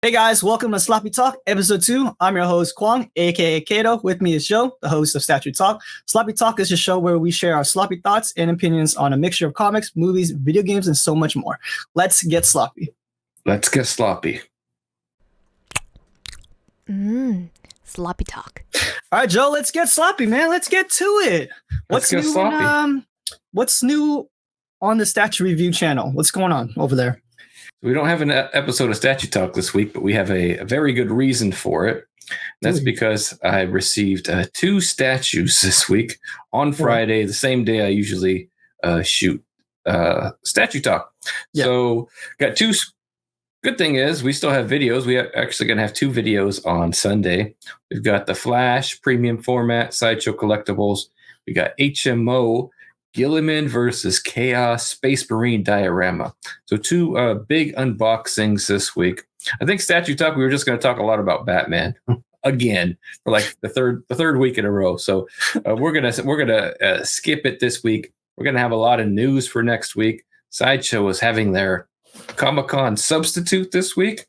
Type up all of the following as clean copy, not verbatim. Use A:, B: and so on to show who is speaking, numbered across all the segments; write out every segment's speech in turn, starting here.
A: Hey guys, welcome to Sloppy Talk, episode 2. I'm your host, Kwang, aka Kato. With me is Joe, the host of Statue Talk. Sloppy Talk is a show where we share our sloppy thoughts and opinions on a mixture of comics, movies, video games, and so much more. Let's get sloppy.
B: Let's get sloppy.
C: Sloppy talk.
A: All right, Joe, let's get sloppy, man. Let's get to it.
B: Let's get sloppy.
A: What's new on the Statue Review channel? What's going on over there?
B: We don't have an episode of Statue Talk this week, but we have a very good reason for it. That's because I received 2 statues this week on Friday, the same day I usually shoot Statue Talk. Yeah. So got 2. Good thing is we still have videos. We are actually going to have 2 videos on Sunday. We've got the Flash premium format, Sideshow Collectibles. We got HMO, Gilliman versus Chaos Space Marine diorama. So 2 big unboxings this week. I think Statue Talk, we were just going to talk a lot about Batman again for like the third week in a row. So we're gonna skip it this week. We're gonna have a lot of news for next week. Sideshow is having their Comic-Con substitute this week,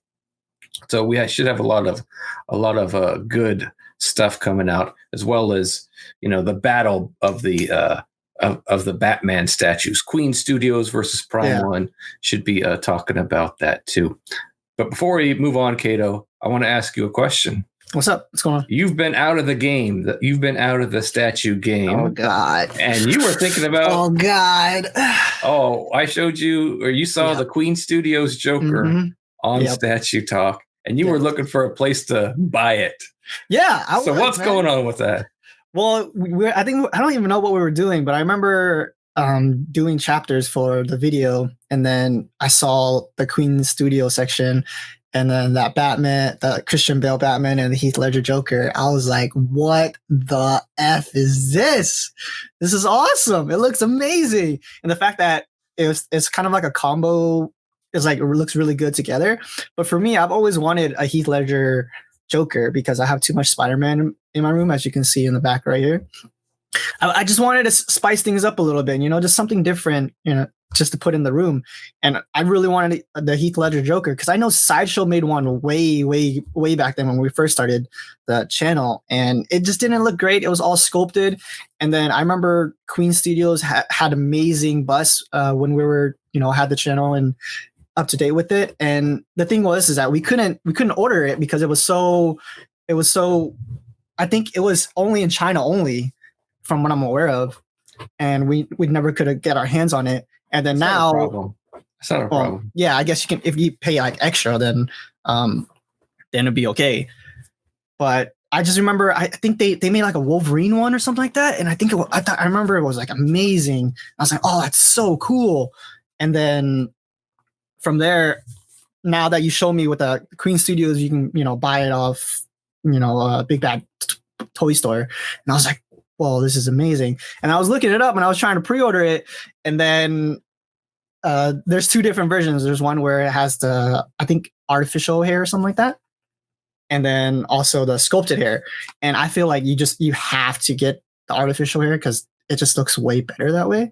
B: so we should have a lot of good stuff coming out, as well as the battle of the of the Batman statues. Queen Studios versus Prime One should be talking about that too. But before we move on, Kato, I want to ask you a question.
A: What's up? What's going on?
B: You've been out of the game. You've been out of the statue game.
A: Oh, God.
B: And you were thinking about...
A: Oh, God.
B: I showed you, or you saw the Queen Studios Joker on Statue Talk, and you were looking for a place to buy it.
A: Yeah.
B: What's going on with that?
A: Well, I don't even know what we were doing, but I remember doing chapters for the video, and then I saw the Queen Studio section, and then that Batman, the Christian Bale Batman and the Heath Ledger Joker. I was like, what the F is this? This is awesome. It looks amazing. And the fact that it's kind of like a combo is like, it looks really good together. But for me, I've always wanted a Heath Ledger Joker because I have too much Spider-Man in my room, as you can see in the back right here. I just wanted to spice things up a little bit, just something different, just to put in the room. And I really wanted the Heath Ledger Joker because I know Sideshow made one way, way, way back then when we first started the channel, and it just didn't look great. It was all sculpted. And then I remember Queen Studios had amazing busts when we were, had the channel and up to date with it. And the thing is that we couldn't order it because it was so, I think it was only in China only, from what I'm aware of, and we never could get our hands on it. And then now,
B: it's not a problem.
A: Yeah, I guess you can, if you pay like extra, then it'd be okay. But I just remember, I think they made like a Wolverine one or something like that, and I remember it was like amazing. I was like, oh, that's so cool. And then from there, now that you show me with the Queen Studios, you can buy it off Big Bad Toy Store, and I was like, whoa, this is amazing. And I was looking it up and I was trying to pre-order it. And then there's 2 different versions. There's one where it has the, I think, artificial hair or something like that. And then also the sculpted hair. And I feel like you have to get the artificial hair because it just looks way better that way.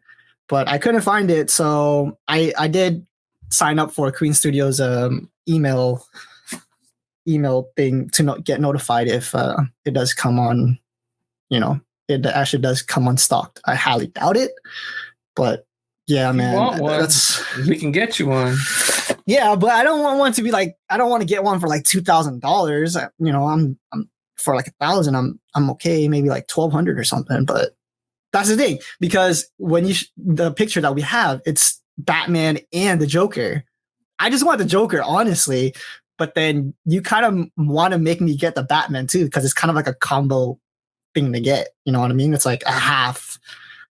A: But I couldn't find it. So I did sign up for Queen Studios email thing to get notified if it does come on, it actually does come unstocked. I highly doubt it, but yeah, man,
B: we can get you one.
A: Yeah, but I don't want one to be like, I don't want to get one for like $2,000. I'm for like $1,000. I'm okay, maybe like $1,200 or something. But that's the thing, because when the picture that we have, it's Batman and the Joker. I just want the Joker, honestly, but then you kind of want to make me get the Batman too, because it's kind of like a combo thing to get, you know what I mean? It's like a half.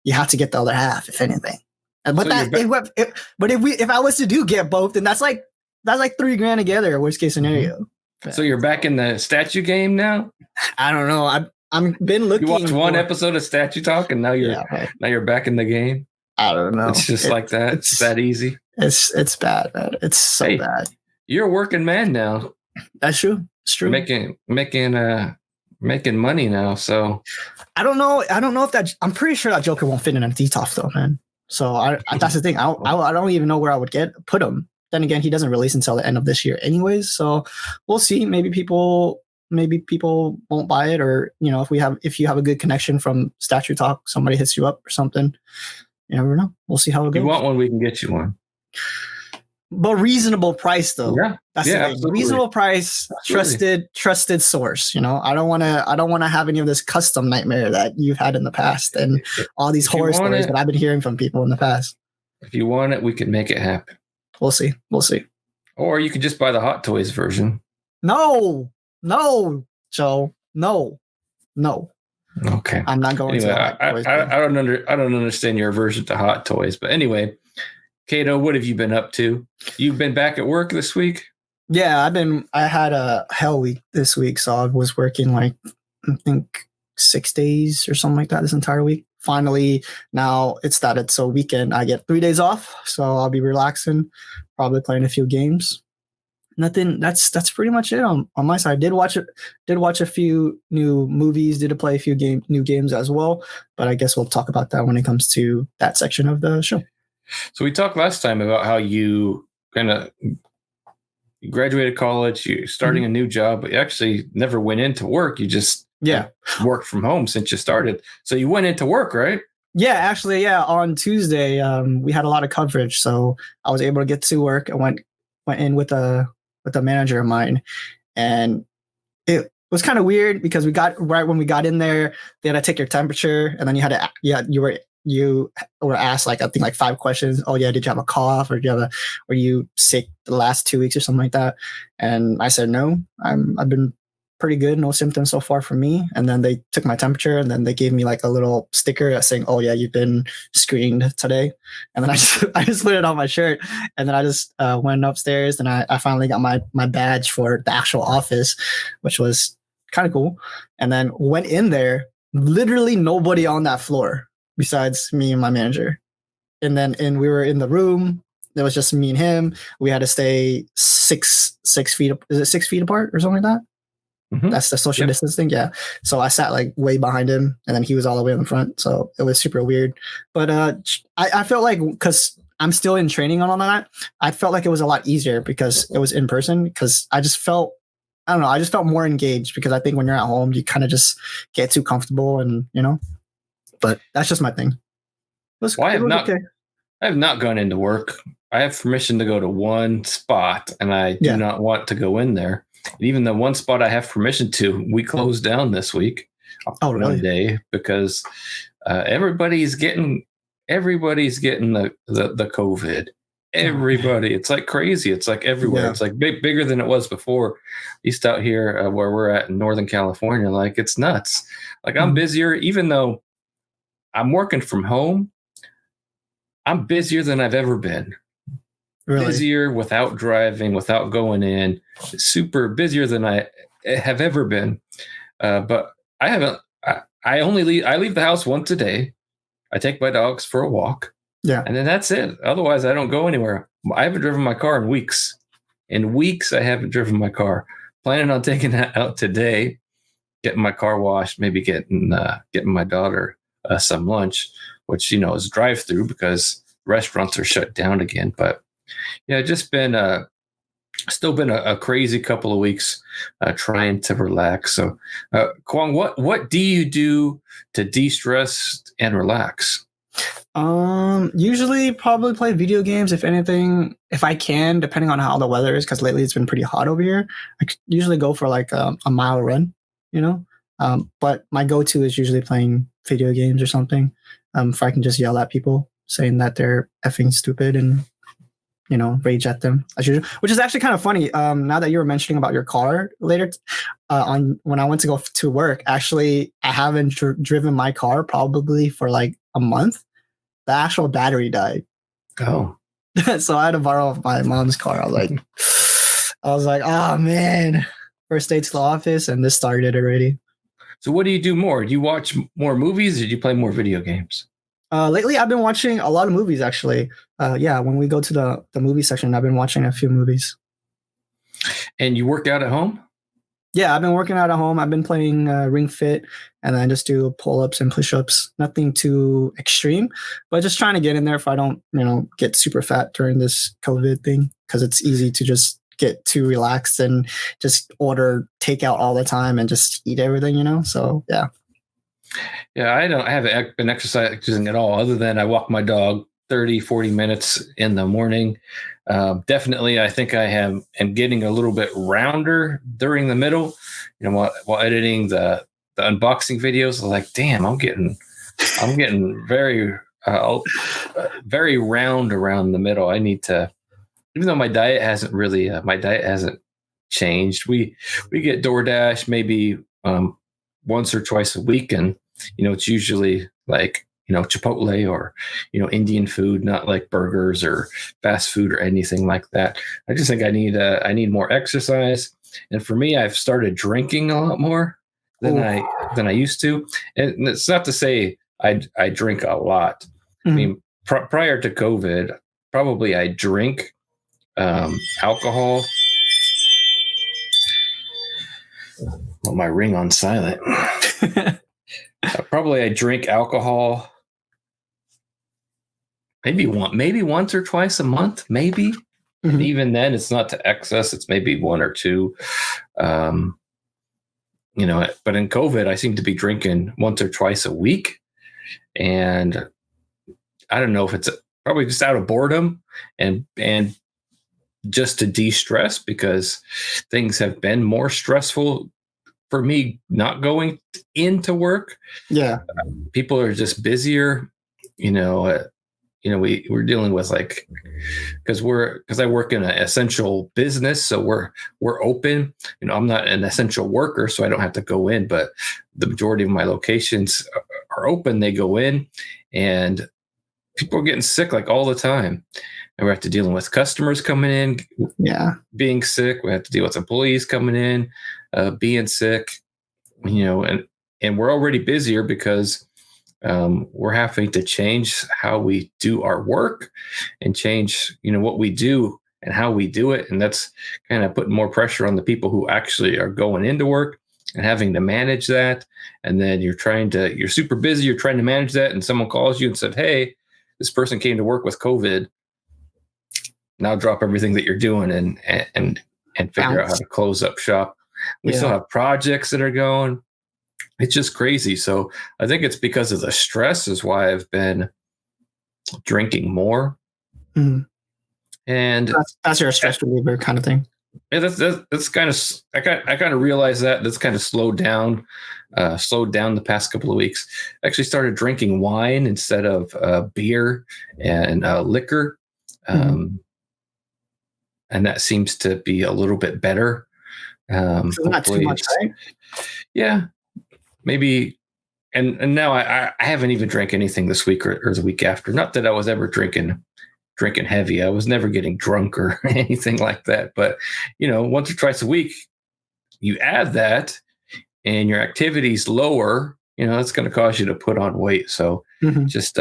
A: You have to get the other half, if anything. But if I was to get both, then that's like $3,000 together. Worst case scenario.
B: So you're back in the statue game now?
A: I don't know. I'm been looking.
B: You watched one episode of Statue Talk, and now you're back in the game.
A: I don't know.
B: It's just like that. It's that easy.
A: It's bad, man. It's so bad.
B: You're a working man now.
A: That's true. It's true.
B: Making money now, so
A: I don't know if that. I'm pretty sure that Joker won't fit in a detox though, man. So that's the thing. I don't even know where I would put him. then again, he doesn't release until the end of this year anyways. So we'll see. Maybe people won't buy it, or if you have a good connection from Statue Talk, somebody hits you up or something. You never know. We'll see how it goes.
B: If you want one, we can get you one.
A: But reasonable price though.
B: Yeah.
A: That's the thing.
B: Absolutely.
A: Reasonable price, trusted source. I don't want to have any of this custom nightmare that you've had in the past and all these horror stories that I've been hearing from people in the past.
B: If you want it, we can make it happen.
A: We'll see.
B: Or you could just buy the Hot Toys version.
A: No, Joe. No.
B: Okay.
A: I'm not going to Hot Toys.
B: I don't understand your aversion to Hot Toys, but anyway, Kato, what have you been up to? You've been back at work this week?
A: Yeah, I had a hell week this week, so I was working I think 6 days or something like that this entire week. Finally, now it's started, so weekend I get 3 days off, so I'll be relaxing, probably playing a few games. Nothing. That's pretty much it on my side. Did watch a few new movies. Did play a few new games as well. But I guess we'll talk about that when it comes to that section of the show.
B: So we talked last time about how you graduated college, you're starting a new job, but you actually never went into work. You just worked from home since you started. So you went into work, right?
A: Yeah, actually, on Tuesday, we had a lot of coverage, so I was able to get to work. I went in with a manager of mine, and it was kind of weird because right when we got in there, they had to take your temperature, and then you were asked I think 5 questions. Oh yeah, did you have a cough, or were you sick the last 2 weeks or something like that? And I said no, I've been pretty good, no symptoms so far for me. And then they took my temperature, and then they gave me a little sticker saying, oh yeah, you've been screened today. And then I just put it on my shirt, and then I just went upstairs, and I finally got my badge for the actual office, which was kind of cool. And then went in there, literally nobody on that floor besides me and my manager. And we were in the room. It was just me and him. We had to stay 6 feet. Is it 6 feet apart or something like that? Mm-hmm. That's the social distancing. Yeah. So I sat way behind him, and then he was all the way in the front. So it was super weird. But I felt because I'm still in training on all that, I felt like it was a lot easier because it was in person, because I just felt more engaged, because I think when you're at home, you kind of just get too comfortable and, but that's just my thing.
B: I have not gone into work. I have permission to go to one spot, and I do not want to go in there. And even the one spot I have permission to, we closed down this week.
A: Oh, really?
B: One day, because everybody's getting the COVID. Everybody, it's like crazy. It's like everywhere. Yeah. It's like bigger than it was before. At least out here where we're at in Northern California, it's nuts. I'm busier, even though I'm working from home. I'm busier than I've ever been. Really? Busier without driving, without going in. Super busier than I have ever been. But I haven't. I leave the house once a day. I take my dogs for a walk.
A: Yeah.
B: And then that's it. Otherwise, I don't go anywhere. I haven't driven my car in weeks. In weeks, I haven't driven my car. Planning on taking that out today, getting my car washed, maybe getting my daughter some lunch, which, is drive-through because restaurants are shut down again. But yeah, just been still been a crazy couple of weeks trying to relax. So, Kwong, what do you do to de-stress and relax?
A: Usually probably play video games, if anything, if I can, depending on how the weather is, because lately it's been pretty hot over here. I usually go for a mile run, but my go-to is usually playing video games or something. If I can just yell at people saying that they're effing stupid and, rage at them as usual, which is actually kind of funny. Now that you were mentioning about your car later, when I went to go to work, actually, I haven't driven my car probably for a month. The actual battery died.
B: Oh.
A: So I had to borrow my mom's car. I was like, oh man, first day to the office, and this started already.
B: So what do you do more? Do you watch more movies, or do you play more video games?
A: Lately, I've been watching a lot of movies, actually. When we go to the movie section, I've been watching a few movies.
B: And you work out at home?
A: Yeah, I've been working out at home. I've been playing Ring Fit, and then just do pull-ups and push-ups. Nothing too extreme, but just trying to get in there if I don't, get super fat during this COVID thing. because it's easy to just get too relaxed and just order takeout all the time and just eat everything, So yeah.
B: Yeah, I haven't been exercising at all, other than I walk my dog 30, 40 minutes in the morning. Definitely, I think I am getting a little bit rounder during the middle. While editing the unboxing videos, I'm like, damn, I'm getting very very round around the middle. I need to, even though my diet hasn't changed. We get DoorDash maybe once or twice a week, and it's usually like Chipotle or Indian food, not like burgers or fast food or anything like that. I just think I need more exercise, and for me, I've started drinking a lot more than I used to. And it's not to say I drink a lot. I mean, prior to COVID, probably I drink alcohol. Well, my ring on silent. Probably I drink alcohol maybe once or twice a month, maybe. And even then, it's not to excess. It's maybe one or two. But in COVID, I seem to be drinking once or twice a week. And I don't know if it's probably just out of boredom and just to de-stress, because things have been more stressful for me not going into work.
A: Yeah.
B: People are just busier. We're dealing with because I work in an essential business, so we're open. I'm not an essential worker, so I don't have to go in, but the majority of my locations are open. They go in, and people are getting sick like all the time. And we have to deal with customers coming in, being sick. We have to deal with employees coming in, being sick, and we're already busier because we're having to change how we do our work and change, what we do and how we do it. And that's kind of putting more pressure on the people who actually are going into work and having to manage that. And then you're super busy. You're trying to manage that. And someone calls you and said, hey, this person came to work with COVID. Now drop everything that you're doing and figure out how to close up shop. We still have projects that are going. It's just crazy. So I think it's because of the stress is why I've been drinking more. Mm-hmm. And
A: that's your stress reliever kind of thing.
B: Yeah, that's kind of, I kind of realized that's kind of slowed down the past couple of weeks. I actually started drinking wine instead of beer and liquor. And that seems to be a little bit better.
A: So not too much, right?
B: Yeah, maybe. And now I haven't even drank anything this week or the week after. Not that I was ever drinking heavy. I was never getting drunk or anything like that. But, once or twice a week, you add that and your activity's lower, that's going to cause you to put on weight. So just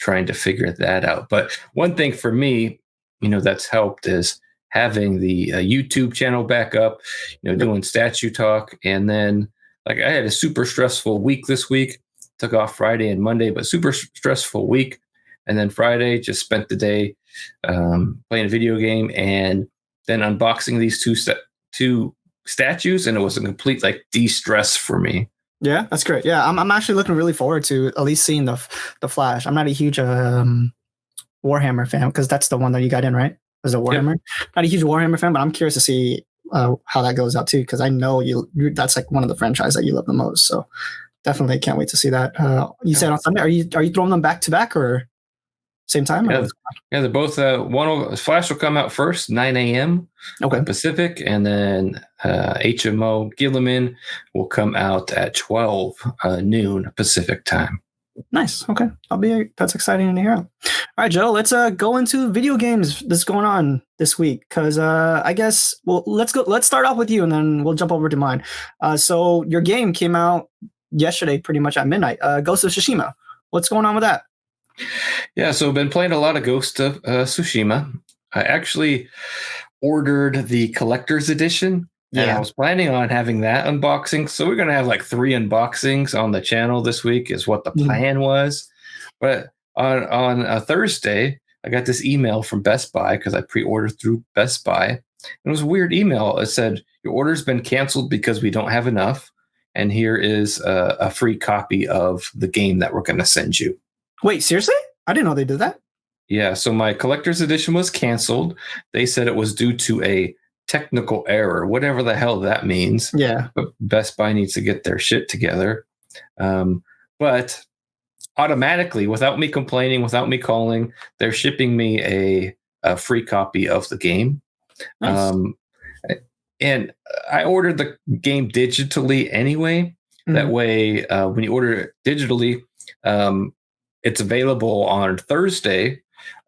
B: trying to figure that out. But one thing for me, that's helped is having the YouTube channel back up, doing statue talk. And then I had a super stressful week this week, took off Friday and Monday, but super stressful week. And then Friday just spent the day playing a video game and then unboxing these two statues. And it was a complete de-stress for me.
A: Yeah, that's great. Yeah, I'm actually looking really forward to at least seeing the Flash. I'm not a huge Warhammer fan, because that's the one that you got in, right? Was it Warhammer? Yep. Not a huge Warhammer fan, but I'm curious to see how that goes out too, because I know that's one of the franchises that you love the most. So definitely can't wait to see that. You said on Sunday, are you throwing them back to back or same time?
B: Yeah, they're both. Flash will come out first, 9 a.m. Pacific, and then HMO Gilliman will come out at 12 noon Pacific time.
A: Nice. Okay. That's exciting to hear. All right, Joe, let's go into video games that's going on this week. Cause I guess, let's start off with you and then we'll jump over to mine. So your game came out yesterday, pretty much at midnight, Ghost of Tsushima. What's going on with that?
B: Yeah. So I've been playing a lot of Ghost of Tsushima. I actually ordered the collector's edition. And I was planning on having that unboxing. So we're going to have 3 unboxings on the channel this week is what the plan was. But on a Thursday, I got this email from Best Buy because I pre-ordered through Best Buy. It was a weird email. It said, your order's been canceled because we don't have enough. And here is a free copy of the game that we're going to send you.
A: Wait, seriously? I didn't know they did that.
B: Yeah, so my collector's edition was canceled. They said it was due to a technical error, whatever the hell that means.
A: Yeah.
B: But Best Buy needs to get their shit together. But automatically, without me complaining, without me calling, they're shipping me a free copy of the game.
A: Nice.
B: And I ordered the game digitally anyway. That way, when you order it digitally, it's available on Thursday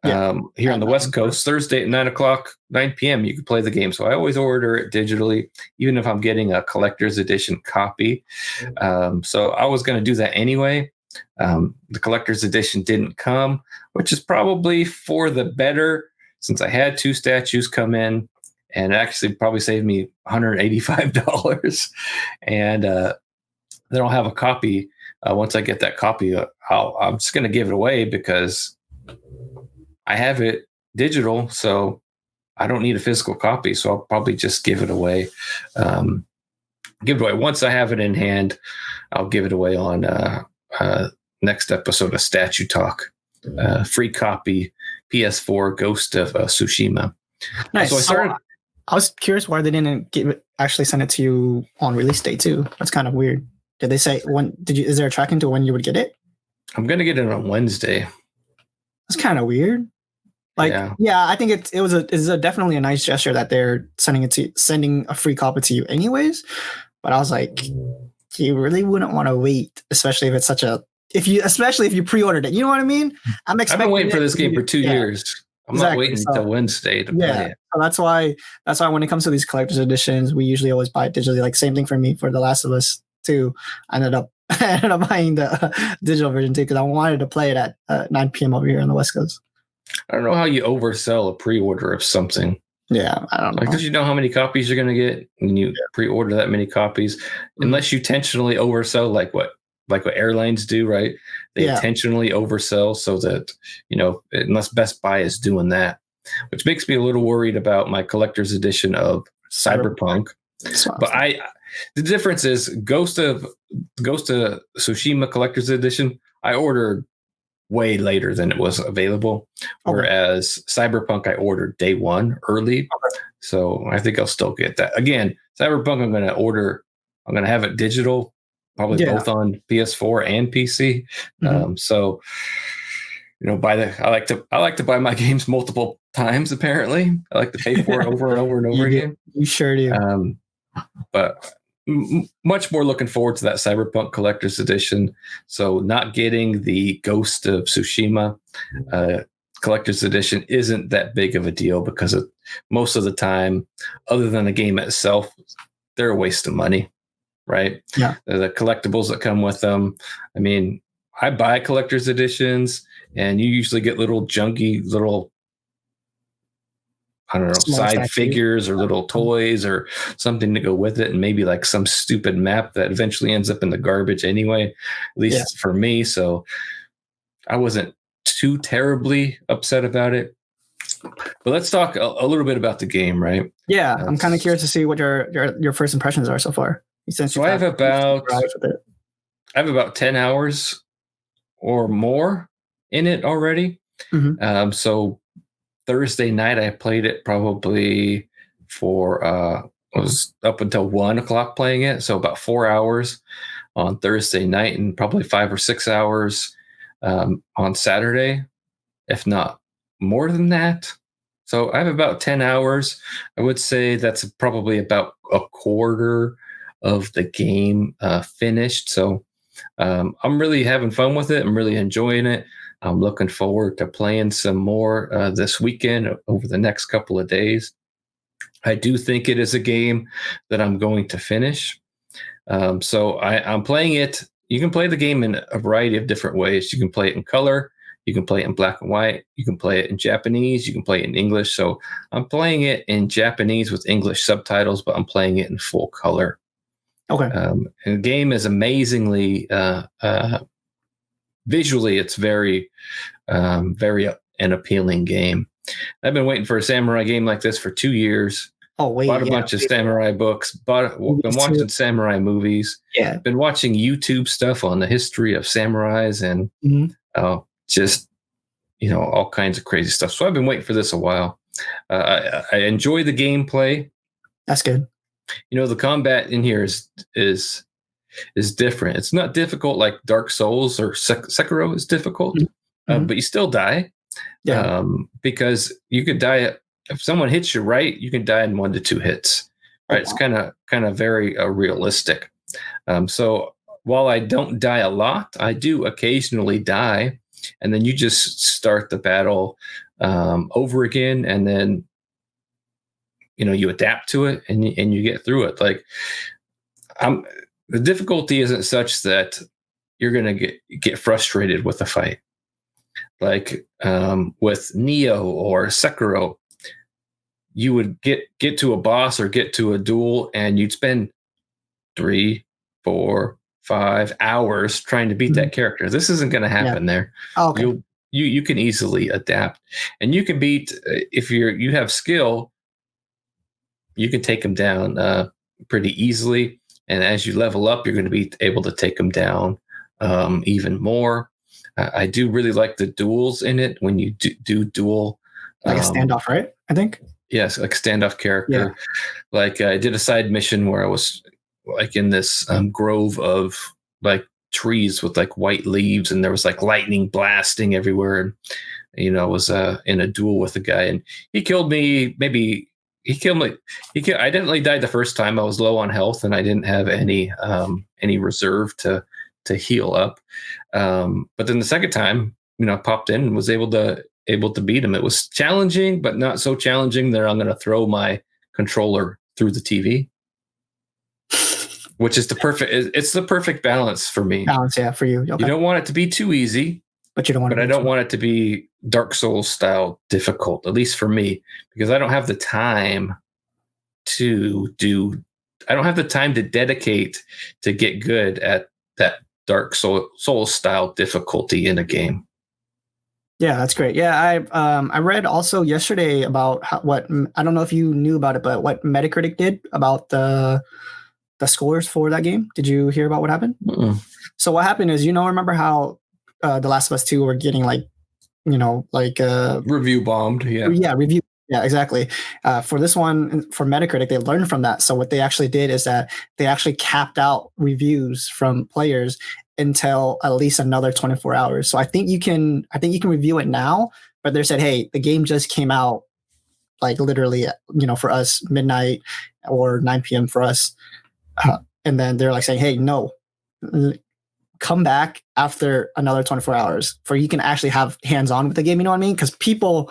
B: here on the West Coast. Thursday at 9 p.m. you can play the game. So I always order it digitally, even if I'm getting a collector's edition copy. So I was going to do that anyway. The collector's edition didn't come, which is probably for the better, since I had 2 statues come in, and actually probably saved me $185. And then I'll have a copy. Once I get that copy, I'm just going to give it away because I have it digital, so I don't need a physical copy. So I'll probably just give it away. Once I have it in hand. I'll give it away on next episode of Statue Talk. Free copy, PS4 Ghost of Tsushima.
A: Nice.
B: So
A: I was curious why they didn't actually send it to you on release day too. That's kind of weird. Did they say when? Is there a tracking to when you would get it?
B: I'm gonna get it on Wednesday.
A: That's kind of weird. Like, yeah, I think it's definitely a nice gesture that they're sending a free copy to you anyways. But I was like, you really wouldn't want to wait, especially if it's especially if you pre-ordered it. You know what I mean?
B: I've been waiting for this game for 2 years. I'm not waiting until Wednesday to play it.
A: So that's why when it comes to these collector's editions, we usually always buy it digitally. Like same thing for me for The Last of Us 2. I ended up buying the digital version too because I wanted to play it at 9 p.m. over here on the West Coast.
B: I don't know how you oversell a pre-order of something.
A: Yeah, I don't know.
B: Like, because you know how many copies you're going to get when you pre-order that many copies, unless you intentionally oversell, like what airlines do, right? They intentionally oversell so that, unless Best Buy is doing that, which makes me a little worried about my collector's edition of Cyberpunk. But the difference is Ghost of Tsushima collector's edition, I ordered way later than it was available. Whereas Cyberpunk, I ordered day one early. Okay. So I think I'll still get that. Again, Cyberpunk, I'm going to have it digital, probably both on PS4 and PC. So, I like to buy my games multiple times. Apparently, I like to pay for it over and over and over again.
A: You sure do.
B: But much more looking forward to that Cyberpunk collector's edition. So not getting the Ghost of Tsushima collector's edition isn't that big of a deal because most of the time, other than the game itself, they're a waste of money, right?
A: Yeah.
B: The collectibles that come with them. I mean, I buy collector's editions and you usually get little junky side figures or little toys or something to go with it, and maybe like some stupid map that eventually ends up in the garbage anyway, at least for me. So I wasn't too terribly upset about it. But let's talk a little bit about the game, right?
A: Yeah, I'm kind of curious to see what your first impressions are so far.
B: So I have about 10 hours or more in it already. So Thursday night, I played it probably was up until 1 o'clock playing it. So about 4 hours on Thursday night and probably 5 or 6 hours on Saturday, if not more than that. So I have about 10 hours. I would say that's probably about a quarter of the game finished. So I'm really having fun with it. I'm really enjoying it. I'm looking forward to playing some more this weekend over the next couple of days. I do think it is a game that I'm going to finish. So I'm playing it. You can play the game in a variety of different ways. You can play it in color. You can play it in black and white. You can play it in Japanese. You can play it in English. So I'm playing it in Japanese with English subtitles, but I'm playing it in full color.
A: Okay.
B: And the game is amazingly visually, it's very an appealing game. I've been waiting for a samurai game like this for 2 years.
A: Oh wait,
B: Bought a bunch of samurai books. Been watching samurai movies.
A: Yeah.
B: Been watching YouTube stuff on the history of samurais and just all kinds of crazy stuff. So I've been waiting for this a while. I enjoy the gameplay.
A: That's good.
B: The combat in here is different. It's not difficult like Dark Souls or Sekiro is difficult, but you still die.
A: Yeah.
B: Because you could die if someone hits you right, you can die in 1 to 2 hits. Right? It's kind of very realistic. So while I don't die a lot, I do occasionally die, and then you just start the battle over again, and then you adapt to it and you get through it. Like the difficulty isn't such that you're gonna get frustrated with the fight. Like with Neo or Sekiro, you would get to a boss or get to a duel, and you'd spend 3, 4, 5 hours trying to beat that character. This isn't going to happen there.
A: Oh, okay.
B: You can easily adapt, and you can beat if you have skill. You can take them down pretty easily, and as you level up, you're going to be able to take them down even more. I do really like the duels in it when you do duel.
A: Like a standoff, right? I think.
B: Yes, like standoff character. Yeah. Like I did a side mission where I was like in this grove of like trees with like white leaves, and there was like lightning blasting everywhere. And I was in a duel with a guy, and he killed me. I didn't really die the first time. I was low on health, and I didn't have any reserve to heal up. But then the second time, I popped in and was able to beat him. It was challenging, but not so challenging that I'm going to throw my controller through the TV, which is it's the perfect balance for me.
A: Balance, yeah, for you. Okay.
B: You don't want it to be too easy,
A: but you don't want.
B: But I don't want it to be Dark Souls style difficult, at least for me, because I don't have the time to dedicate to get good at that Dark Souls style difficulty in a game.
A: Yeah, that's great. Yeah, I read also yesterday about what I don't know if you knew about it, but what Metacritic did about the scores for that game. Did you hear about what happened?
B: Mm-mm.
A: So what happened is, remember how The Last of Us 2 were getting
B: review bombed.
A: Yeah, review. Yeah, exactly. For this one, for Metacritic, they learned from that. So what they actually did is that they actually capped out reviews from players until at least another 24 hours. So I think you can review it now, but they said, hey, the game just came out like literally, for us midnight or 9 p.m. for us. And then they're like saying, hey, no, come back after another 24 hours for you can actually have hands-on with the game. You know what I mean? Because people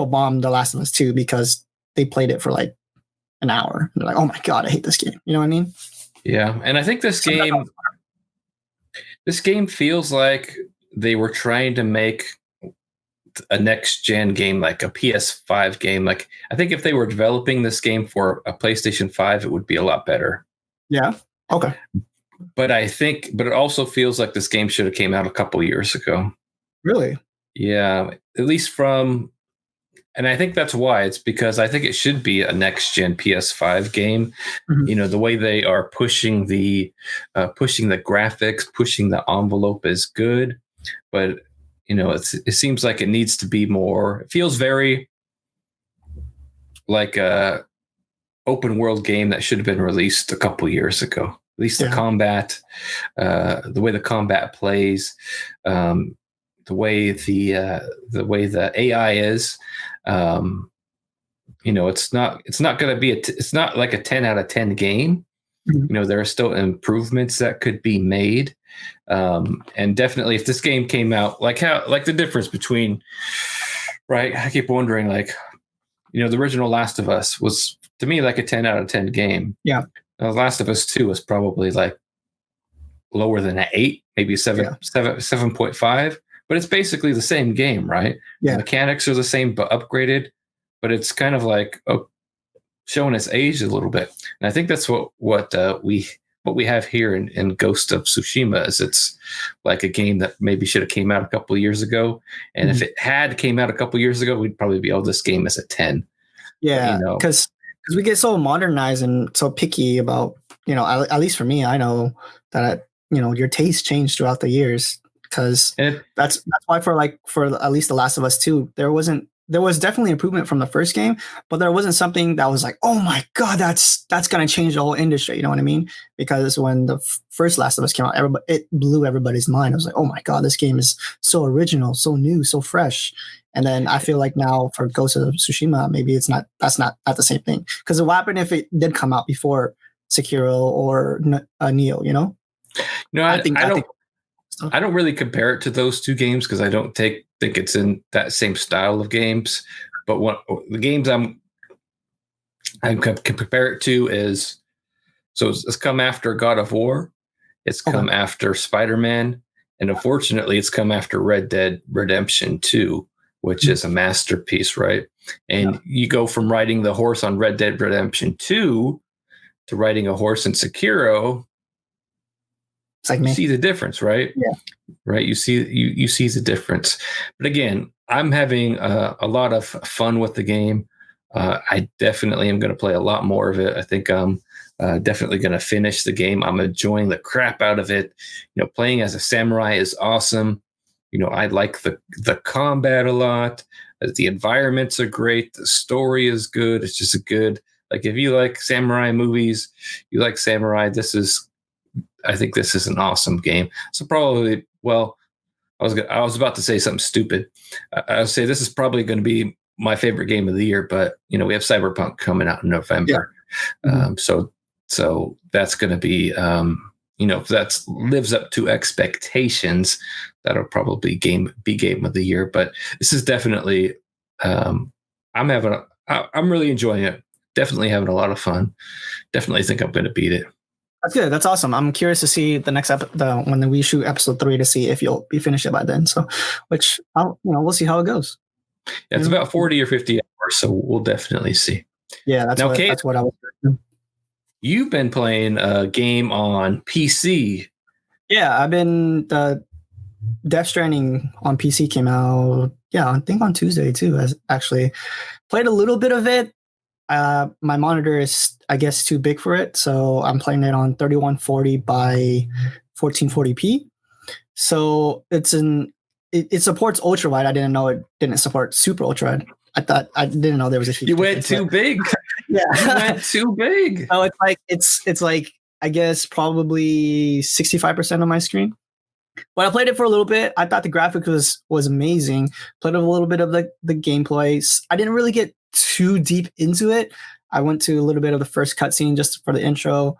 A: bombed The Last of Us 2 because they played it for like an hour. They're like, oh my God, I hate this game. You know what I mean?
B: Yeah. And I think this game feels like they were trying to make a next-gen game, like a PS5 game. Like, I think if they were developing this game for a PlayStation 5, it would be a lot better.
A: Yeah. Okay.
B: But it also feels like this game should have came out a couple years ago.
A: Really?
B: Yeah. At least and I think that's why. It's because I think it should be a next-gen PS5 game. Mm-hmm. The way they are pushing the graphics, pushing the envelope is good, but it seems like it needs to be more. It feels very like a open world game that should have been released a couple years ago. At least the combat, the way the combat plays, the way the AI is. It's not going to be it's not like a 10 out of 10 game. Mm-hmm. There are still improvements that could be made. And definitely if this game came out, like the difference between, right. I keep wondering, the original Last of Us was to me like a 10 out of 10 game.
A: Yeah.
B: The Last of Us 2 was probably like lower than an 8, maybe 7.5. But it's basically the same game, right?
A: Yeah.
B: The mechanics are the same, but upgraded. But it's kind of like showing its age a little bit. And I think that's what we what we have here in Ghost of Tsushima is it's like a game that maybe should have came out a couple of years ago. And if it had came out a couple of years ago, we'd probably be, this game is a 10.
A: Yeah,
B: But,
A: because we get so modernized and so picky about, at least for me, I know that, your taste changed throughout the years. Because that's why for at least The Last of Us 2, there was definitely improvement from the first game, but there wasn't something that was like, oh my god, that's gonna change the whole industry. You know what I mean? Because when the first Last of Us came out, it blew everybody's mind. I was like, oh my god, this game is so original, so new, so fresh. And then I feel like now for Ghost of Tsushima, maybe that's not the same thing. Because what happened if it did come out before Sekiro or Neo?
B: I don't really compare it to those two games because I don't think it's in that same style of games. But the games I can compare it to is, so it's come after God of War, it's come after Spider-Man, and unfortunately, it's come after Red Dead Redemption 2, which is a masterpiece, right? And you go from riding the horse on Red Dead Redemption 2 to riding a horse in Sekiro. It's like you see the difference, right?
A: Yeah.
B: Right. You see the difference. But again, I'm having a lot of fun with the game. I definitely am going to play a lot more of it. I think I'm definitely going to finish the game. I'm enjoying the crap out of it. Playing as a samurai is awesome. I like the combat a lot. The environments are great. The story is good. It's just like if you like samurai movies, you like samurai, I think this is an awesome game. So probably, I was about to say something stupid. I would say this is probably going to be my favorite game of the year, but we have Cyberpunk coming out in November. Yeah. So that's going to be, if that lives up to expectations, that'll probably be game of the year. But this is definitely, I'm really enjoying it. Definitely having a lot of fun. Definitely think I'm going to beat it.
A: That's good. That's awesome. I'm curious to see the next when we shoot episode 3 to see if you'll be finished it by then. So, which we'll see how it goes.
B: Yeah, it's about 40 or 50 hours, so we'll definitely see.
A: Yeah, that's what I was doing.
B: You've been playing a game on PC.
A: Yeah, I've been Death Stranding on PC came out. Yeah, I think on Tuesday too. I actually played a little bit of it. My monitor is, I guess, too big for it, so I'm playing it on 3140 by 1440p. So it supports ultra wide. I didn't know it didn't support super ultra wide. I didn't know there was a feature.
B: You went too big.
A: Yeah,
B: you went too big.
A: So it's like I guess probably 65% of my screen. But I played it for a little bit. I thought the graphics was amazing. Played a little bit of the gameplay. I didn't really get too deep into it. I went to a little bit of the first cutscene just for the intro.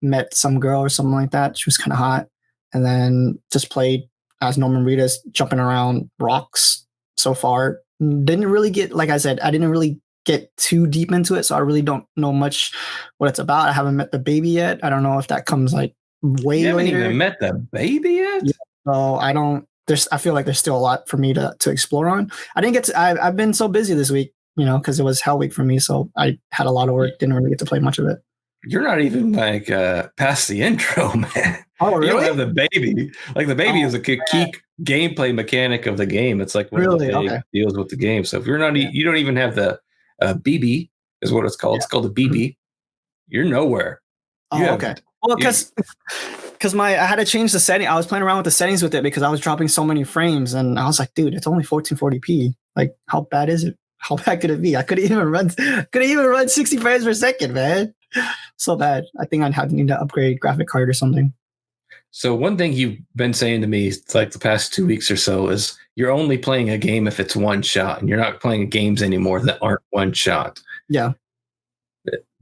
A: Met some girl or something like that. She was kind of hot. And then just played as Norman Reedus jumping around rocks so far. Didn't really get, like I said, I didn't really get too deep into it. So I really don't know much what it's about. I haven't met the baby yet. I don't know if that comes like way
B: you haven't
A: later.
B: Even met the baby yet?
A: Yeah, so I feel like there's still a lot for me to explore on. I've been so busy this week, because it was Hell Week for me. So I had a lot of work. Didn't really get to play much of it.
B: You're not even like past the intro, man.
A: Oh, really?
B: You don't have the baby. Like the baby is a key gameplay mechanic of the game. It's like one of the big deals with the game. So if you're not, you don't even have the BB is what it's called. Yeah. It's called a BB. You're nowhere.
A: Okay. Well, because I had to change the setting. I was playing around with the settings with it because I was dropping so many frames, and I was like, dude, it's only 1440p. Like, how bad is it? How bad could it be? I couldn't even run 60 frames per second, man. So bad. I think I'd need to upgrade graphic card or something.
B: So one thing you've been saying to me like the past 2 weeks or so is you're only playing a game if it's one shot, and you're not playing games anymore that aren't one shot.
A: Yeah.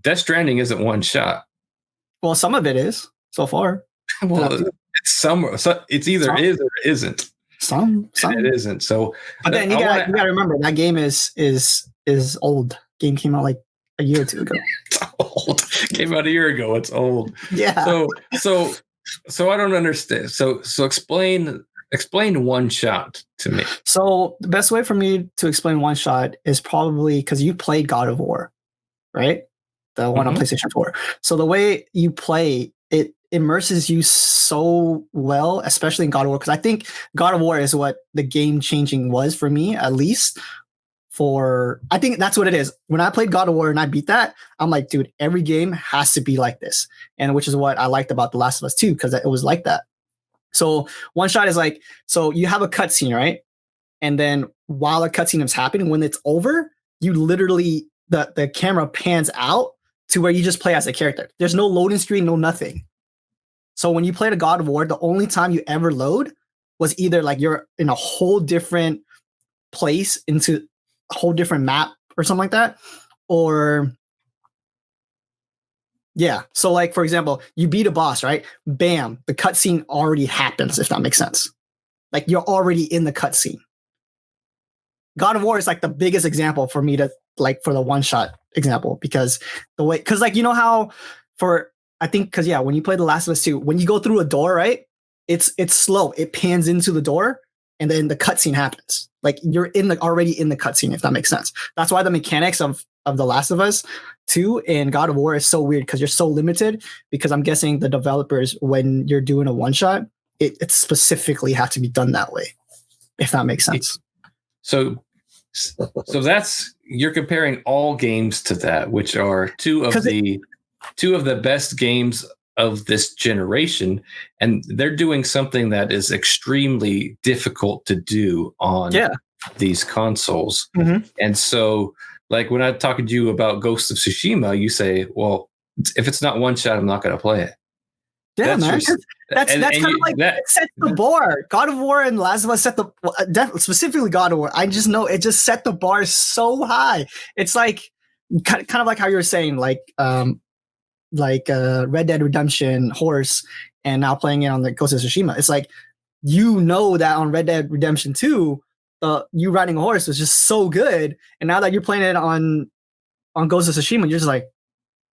B: Death Stranding isn't one shot.
A: Well, some of it is so far.
B: Well, it's either is or isn't.
A: Some
B: and it isn't. So,
A: but then you gotta remember that game is old. Game came out like a year or two ago.
B: It's old. Came out a year ago. It's old.
A: Yeah.
B: So I don't understand. So explain one shot to me.
A: So the best way for me to explain one shot is probably because you played God of War, right? The one on PlayStation 4. So the way you play it immerses you so well, especially in God of War, because I think God of War is what the game changing was for me, at least. I think that's what it is. When I played God of War and I beat that, I'm like, dude, every game has to be like this, and which is what I liked about The Last of Us 2, because it was like that. So one shot is like, so you have a cutscene, right? And then while the cutscene is happening, when it's over, you literally the camera pans out to where you just play as a character. There's no loading screen, no nothing. So when you played a God of War, the only time you ever load was either like you're in a whole different place into a whole different map or something like that, or yeah. So like for example, you beat a boss, right? Bam, the cutscene already happens. If that makes sense, like you're already in the cutscene. God of War is like the biggest example for me to like for the one shot example, because like, you know how I think, because yeah, when you play The Last of Us 2, when you go through a door, right? It's slow. It pans into the door and then the cutscene happens. Like you're already in the cutscene, if that makes sense. That's why the mechanics of The Last of Us 2 and God of War is so weird, because you're so limited, because I'm guessing the developers, when you're doing a one shot, it specifically has to be done that way, if that makes sense. So
B: that's, you're comparing all games to that, which are two of the best games of this generation, and they're doing something that is extremely difficult to do on these consoles. Mm-hmm. And so, like when I'm talking to you about Ghost of Tsushima, you say, "Well, if it's not one shot, I'm not going to play it."
A: Yeah, man. That's kind of like it set the bar. God of War and Last of Us set specifically God of War. I just know it just set the bar so high. It's like kind of like how you were saying, like Red Dead Redemption Horse, and now playing it on the Ghost of Tsushima. It's like, you know that on Red Dead Redemption 2, you riding a horse was just so good, and now that you're playing it on Ghost of Tsushima, you're just like,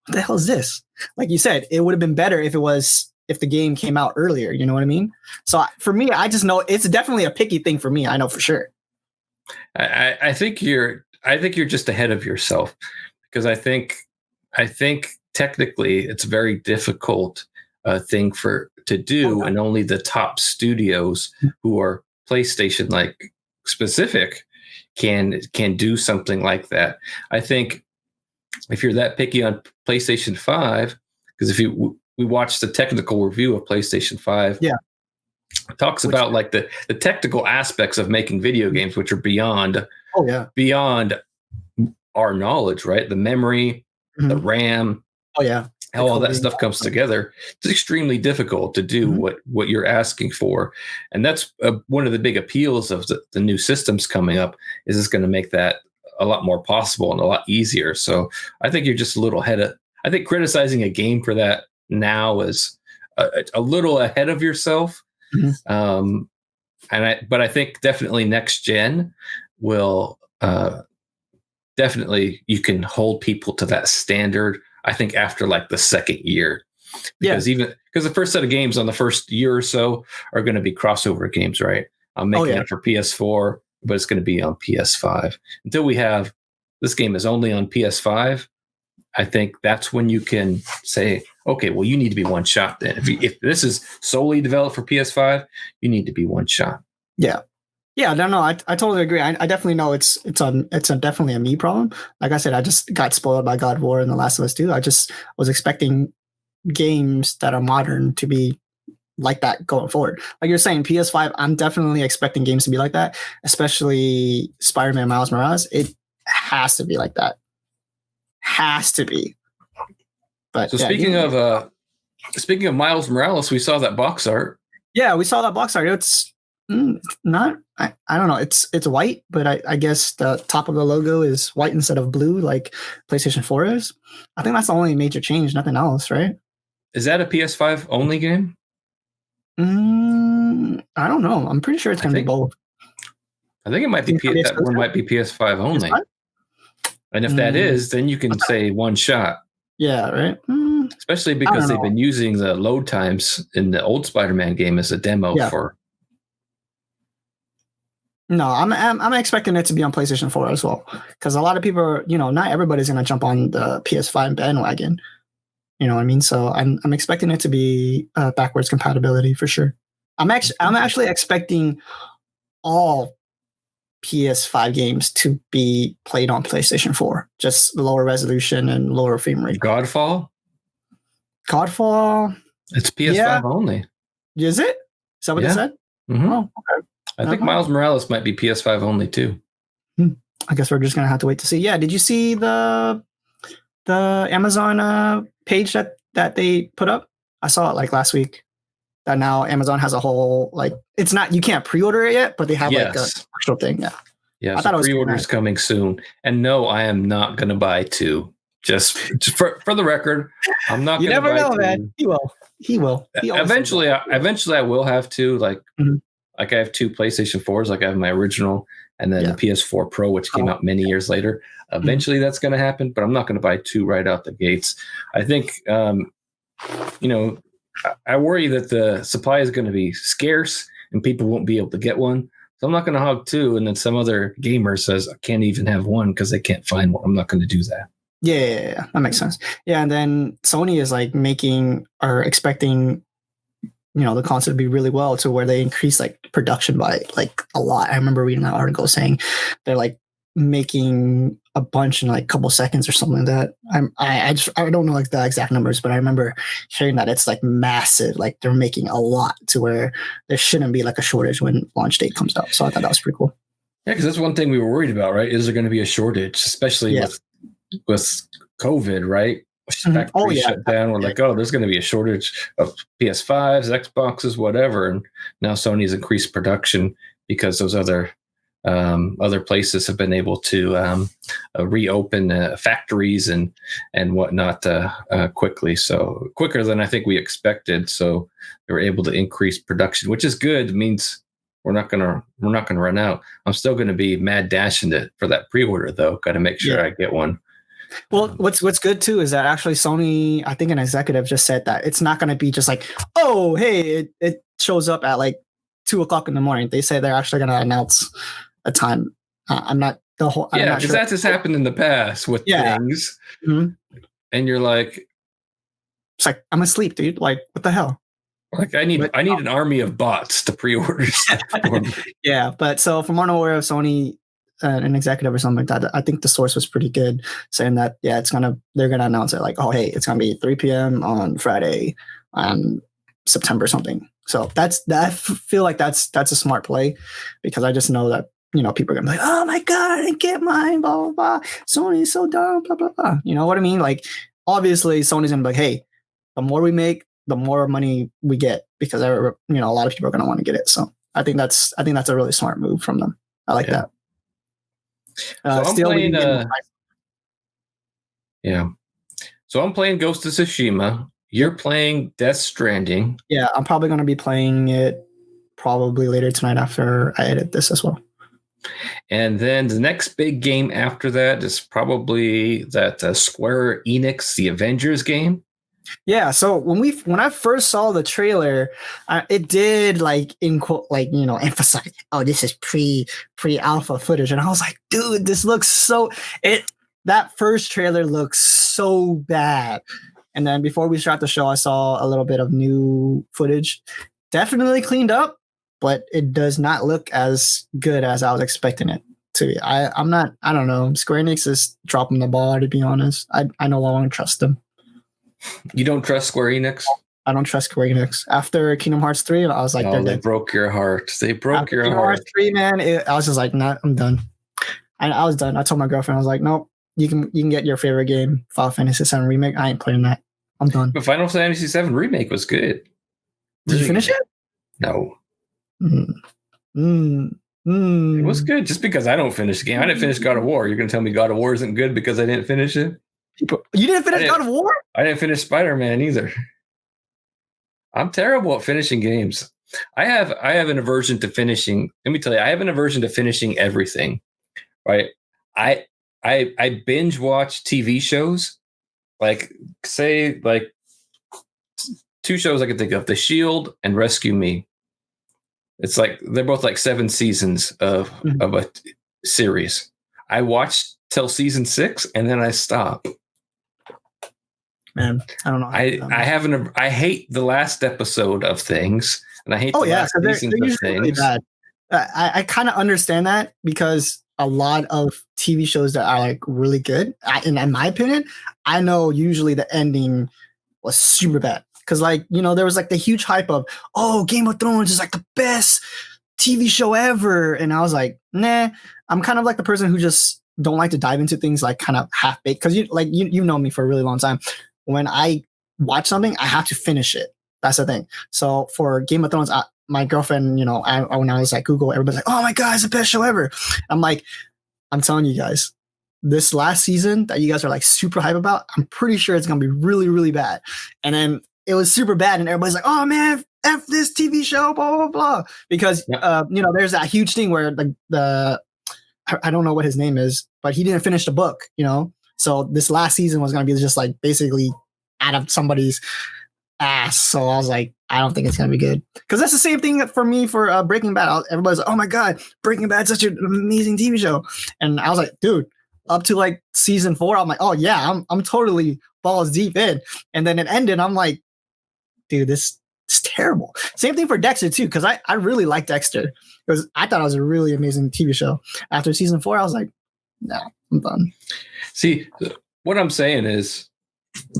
A: what the hell is this? Like you said, it would have been better if the game came out earlier. You know what I mean? So for me, I just know it's definitely a picky thing for me. I know for sure.
B: I think you're just ahead of yourself, because I think technically it's a very difficult thing to do, and only the top studios who are PlayStation like specific can do something like that. I think if you're that picky on PlayStation 5, because we watched the technical review of PlayStation 5, it talks about like the technical aspects of making video games, which are beyond our knowledge, right? The memory, the RAM, how all that stuff comes together. It's extremely difficult to do what you're asking for, and that's one of the big appeals of the new systems coming up. Is it's going to make that a lot more possible and a lot easier. So I think you're just a little ahead I think criticizing a game for that now is a little ahead of yourself. But I think definitely next gen will definitely, you can hold people to that standard. I think after like the second year, because the first set of games on the first year or so are going to be crossover games, right? I'm making it for PS4, but it's going to be on PS5 until we have this game is only on PS5. I think that's when you can say, okay, well, you need to be one shot then. If this is solely developed for PS5, you need to be one shot.
A: Yeah. No, I totally agree. I definitely know it's definitely a me problem. Like I said, I just got spoiled by God of War and The Last of Us 2. I just was expecting games that are modern to be like that going forward. Like you're saying, PS5, I'm definitely expecting games to be like that, especially Spider-Man Miles Morales. It has to be like that. Has to be. But
B: so speaking of Miles Morales, we saw that box art.
A: Yeah, we saw that box art. It's not, I don't know. It's white, but I guess the top of the logo is white instead of blue, like PlayStation 4 is. I think that's the only major change. Nothing else, right?
B: Is that a PS5 only game?
A: I don't know. I'm pretty sure it's going to be both.
B: I think it might be that one might be PS5 only. PS5? And if that is, then you can say one shot.
A: Yeah, right.
B: Especially because they've been using the load times in the old Spider-Man game as a demo for.
A: No, I'm expecting it to be on PlayStation 4 as well, because a lot of people are, not everybody's going to jump on the PS5 bandwagon. You know what I mean? So I'm expecting it to be backwards compatibility for sure. I'm actually expecting all PS5 games to be played on PlayStation 4, just lower resolution and lower frame rate.
B: Godfall? It's PS5 only.
A: Is it? Is that what they said?
B: Mm-hmm.
A: Oh, okay.
B: I think Miles Morales might be PS5 only too.
A: I guess we're just gonna have to wait to see. Yeah, did you see the Amazon page that they put up? I saw it like last week. That now Amazon has a whole like you can't pre-order it yet, but they have like a actual thing. Yeah.
B: Yeah, I thought pre-orders coming soon. And no, I am not gonna buy 2. Just for the record, I'm not gonna buy 2. You never know, man.
A: He will.
B: Eventually I will have 2. Like I have 2 PlayStation 4s, like I have my original and then the PS4 Pro, which came out many years later. Eventually that's going to happen, but I'm not going to buy 2 right out the gates. I think, I worry that the supply is going to be scarce and people won't be able to get one. So I'm not going to hog 2. And then some other gamer says, I can't even have one because they can't find one. I'm not going to do that.
A: Yeah, that makes sense. Yeah, and then Sony is like expecting the console to be really well to where they increase like production by like a lot. I remember reading that article saying they're like making a bunch in like a couple seconds or something like that. I don't know like the exact numbers, but I remember hearing that it's like massive. Like they're making a lot to where there shouldn't be like a shortage when launch date comes out. So I thought that was pretty cool.
B: Yeah, because that's one thing we were worried about, right? Is there going to be a shortage, especially with COVID, right? Factory shut down. We're like, there's going to be a shortage of PS5s, Xboxes, whatever. And now Sony's increased production because those other places have been able to reopen factories and whatnot quickly. So quicker than I think we expected. So they were able to increase production, which is good. It means we're not gonna run out. I'm still going to be mad dashing it for that pre-order though. Got to make sure I get one.
A: Well, what's good too is that actually Sony, I think an executive just said that it's not going to be just like, oh, hey, it shows up at like 2:00 in the morning. They say they're actually going to announce a time. I'm not the whole.
B: Yeah, because that has happened in the past with things, and you're like,
A: it's like I'm asleep, dude. Like, what the hell?
B: Like I need an army of bots to pre-order stuff for me.
A: Yeah, but so from what I'm aware of, Sony. An executive or something like that. I think the source was pretty good, saying that they're gonna announce it like, oh hey, it's gonna be 3 p.m. on Friday, September something. So I feel like that's a smart play because I just know that people are gonna be like, oh my god, I didn't get mine, blah blah blah. Sony's so dumb, blah blah blah. You know what I mean? Like obviously Sony's gonna be like, hey, the more we make, the more money we get because a lot of people are gonna want to get it. So I think that's a really smart move from them. I like that.
B: So I'm playing. So I'm playing Ghost of Tsushima. You're playing Death Stranding.
A: Yeah, I'm probably going to be playing it probably later tonight after I edit this as well.
B: And then the next big game after that is probably that Square Enix, the Avengers game.
A: Yeah, so when I first saw the trailer, it did like emphasize, oh, this is pre-alpha footage, and I was like, dude, this looks that first trailer looks so bad. And then before we start the show, I saw a little bit of new footage, definitely cleaned up, but it does not look as good as I was expecting it to be. I don't know. Square Enix is dropping the ball, to be honest. I no longer trust them.
B: You don't trust Square Enix?
A: I don't trust Square Enix. After Kingdom Hearts 3, I was like,
B: they broke your heart. They broke your heart. Kingdom Hearts
A: 3, man, I was just like, nah, I'm done. I was done. I told my girlfriend, I was like, nope, you can get your favorite game, Final Fantasy VII Remake. I ain't playing that. I'm done.
B: But Final Fantasy VII Remake was good.
A: Did you finish it?
B: No. It was good. Just because I don't finish the game. I didn't finish God of War. You're going to tell me God of War isn't good because I didn't finish it?
A: You didn't finish God of War?
B: I didn't finish Spider-Man either. I'm terrible at finishing games. I have an aversion to finishing. Let me tell you, I have an aversion to finishing everything. Right? I binge watch TV shows. Like say like 2 shows I can think of: The Shield and Rescue Me. It's like they're both like 7 seasons of a series. I watched till season 6 and then I stop.
A: Man, I don't know.
B: I hate the last episode of things, and I hate the last seasons
A: they're
B: of
A: usually really
B: things.
A: bad. I kind of understand that because a lot of TV shows that are like really good, in my opinion, I know usually the ending was super bad. Because like, there was like the huge hype of, oh, Game of Thrones is like the best TV show ever. And I was like, nah, I'm kind of like the person who just don't like to dive into things like kind of half baked. Because you know me for a really long time. When I watch something, I have to finish it. That's the thing. So for Game of Thrones, my girlfriend, when I was at Google, everybody's like, oh my God, it's the best show ever. I'm like, I'm telling you guys, this last season that you guys are like super hype about, I'm pretty sure it's going to be really, really bad. And then it was super bad. And everybody's like, oh man, F this TV show, blah, blah, blah. Because, there's that huge thing where I don't know what his name is, but he didn't finish the book, So this last season was going to be just like basically out of somebody's ass. So I was like, I don't think it's going to be good. Because that's the same thing for me for Breaking Bad. Everybody's like, oh my God, Breaking Bad's such an amazing TV show. And I was like, dude, up to like season 4, I'm like, oh yeah, I'm totally balls deep in. And then it ended. I'm like, dude, this is terrible. Same thing for Dexter too, because I really liked Dexter. Because I thought it was a really amazing TV show. After season 4, I was like, nah, I'm done.
B: See, what I'm saying is,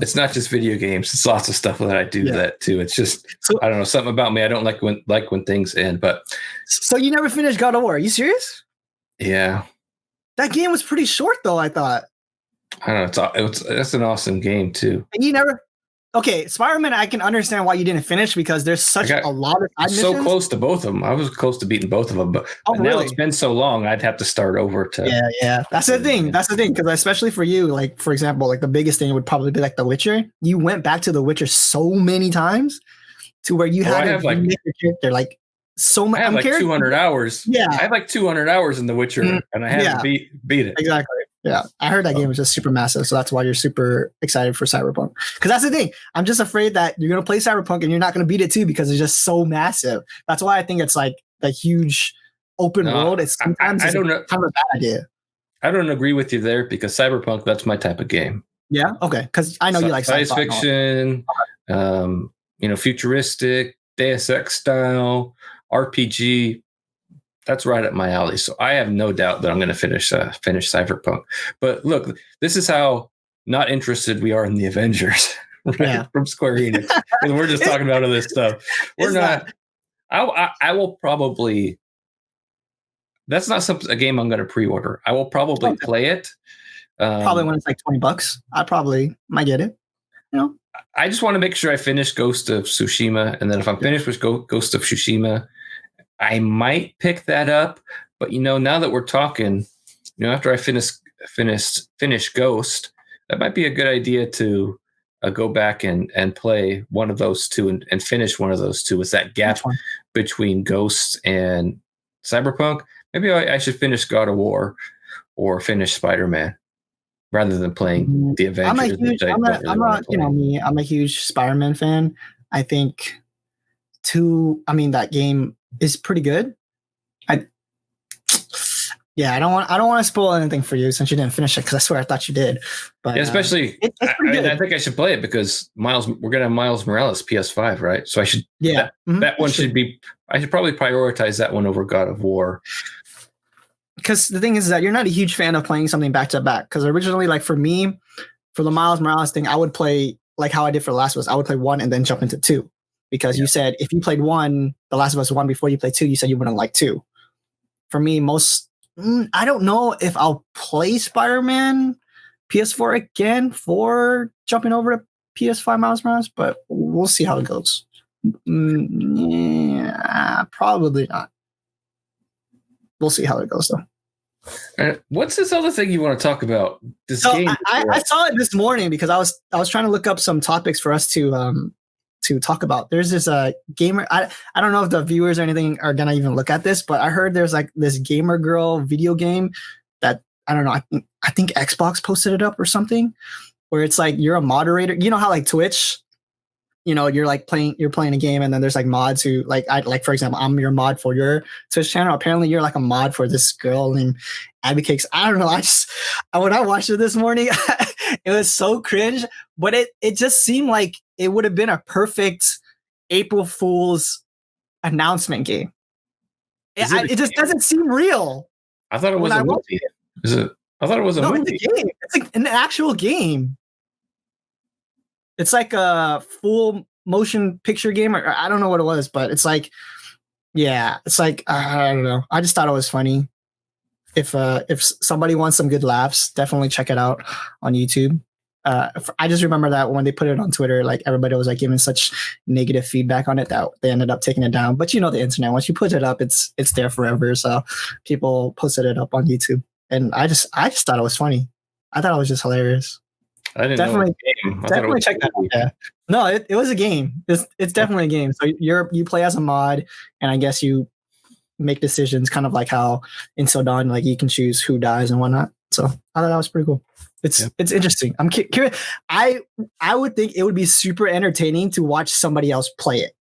B: it's not just video games. It's lots of stuff that I do that too. It's just, I don't know, something about me. I don't like when things end. But
A: so you never finished God of War? Are you serious?
B: Yeah.
A: That game was pretty short though, I thought.
B: I don't know. It's an awesome game too.
A: And you never. Okay, Spider-Man, I can understand why you didn't finish because there's such a lot of side missions.
B: So close to both of them. I was close to beating both of them, but now it's been so long, I'd have to start over to.
A: Yeah. That's the thing. That's the thing, because especially for you, like for example, like the biggest thing would probably be like The Witcher. You went back to The Witcher so many times to where you had to make your character like so much.
B: I have like 200 hours.
A: Yeah,
B: I have like 200 hours in The Witcher, and I haven't beat it.
A: Exactly. Yeah, I heard that game was just super massive, so that's why you're super excited for Cyberpunk. Because that's the thing, I'm just afraid that you're gonna play Cyberpunk and you're not gonna beat it too because it's just so massive. That's why I think it's like the huge open world. It's sometimes kind of a bad idea.
B: I don't agree with you there because Cyberpunk, that's my type of game.
A: Yeah, okay, because I know you like
B: science fiction, futuristic, Deus Ex style, RPG. That's right up my alley. So I have no doubt that I'm going to finish Cyberpunk. But look, this is how not interested we are in the Avengers, right? From Square Enix. And we're just talking about all this stuff. We're not. I will probably. That's not a game I'm going to pre-order. I will probably play it.
A: Probably when it's like $20, I probably might get it.
B: I just want to make sure I finish Ghost of Tsushima, and then if I'm finished with Ghost of Tsushima, I might pick that up, but now that we're talking, after I finish Ghost, that might be a good idea to go back and play one of those two and finish one of those two. With that gap between Ghost and Cyberpunk, maybe I should finish God of War or finish Spider-Man rather than playing the Avengers.
A: I'm a huge Spider-Man fan. I think that game is pretty good. I don't want to spoil anything for you since you didn't finish it because I swear I thought you did. But
B: especially it's pretty good. I think I should play it because we're gonna have Miles Morales PS5, right? So I should that one should be. I should probably prioritize that one over God of War.
A: Because the thing is that you're not a huge fan of playing something back to back. Because originally, like for me, for the Miles Morales thing, I would play like how I did for The Last of Us. I would play 1 and then jump into 2. Because you said if you played 1, The Last of Us 1 before you played 2, you said you wouldn't like 2. For me, I don't know if I'll play Spider-Man PS4 again for jumping over to PS5 Miles Morales, but we'll see how it goes. Probably not. We'll see how it goes though.
B: What's this other thing you want to talk about? This game.
A: I saw it this morning because I was trying to look up some topics for us to talk about. There's this gamer. I don't know if the viewers or anything are gonna even look at this, but I heard there's like this gamer girl video game that I don't know. I think Xbox posted it up or something, where it's like you're a moderator. You know how like Twitch, you're like playing a game, and then there's like mods who like for example, I'm your mod for your Twitch channel. Apparently, you're like a mod for this girl named Abby Cakes. I don't know. When I watched it this morning, it was so cringe, but it just seemed like it would have been a perfect April Fool's announcement game. It just doesn't seem real.
B: I thought it was a movie. Is it? I thought it was a movie.
A: It's a game. It's like an actual game. It's like a full motion picture game, or I don't know what it was, but it's like, yeah, it's like I don't know. I just thought it was funny. If somebody wants some good laughs, definitely check it out on YouTube. I just remember that when they put it on Twitter, like everybody was like giving such negative feedback on it that they ended up taking it down. But the internet, once you put it up, it's there forever. So people posted it up on YouTube, and I just thought it was funny. I thought it was just hilarious.
B: I didn't
A: definitely check that out. Yeah. No, it was a game. It's definitely a game. So you play as a mod, and I guess you make decisions, kind of like how in Sodan, like you can choose who dies and whatnot. So I thought that was pretty cool. It's interesting. I'm curious. I would think it would be super entertaining to watch somebody else play it.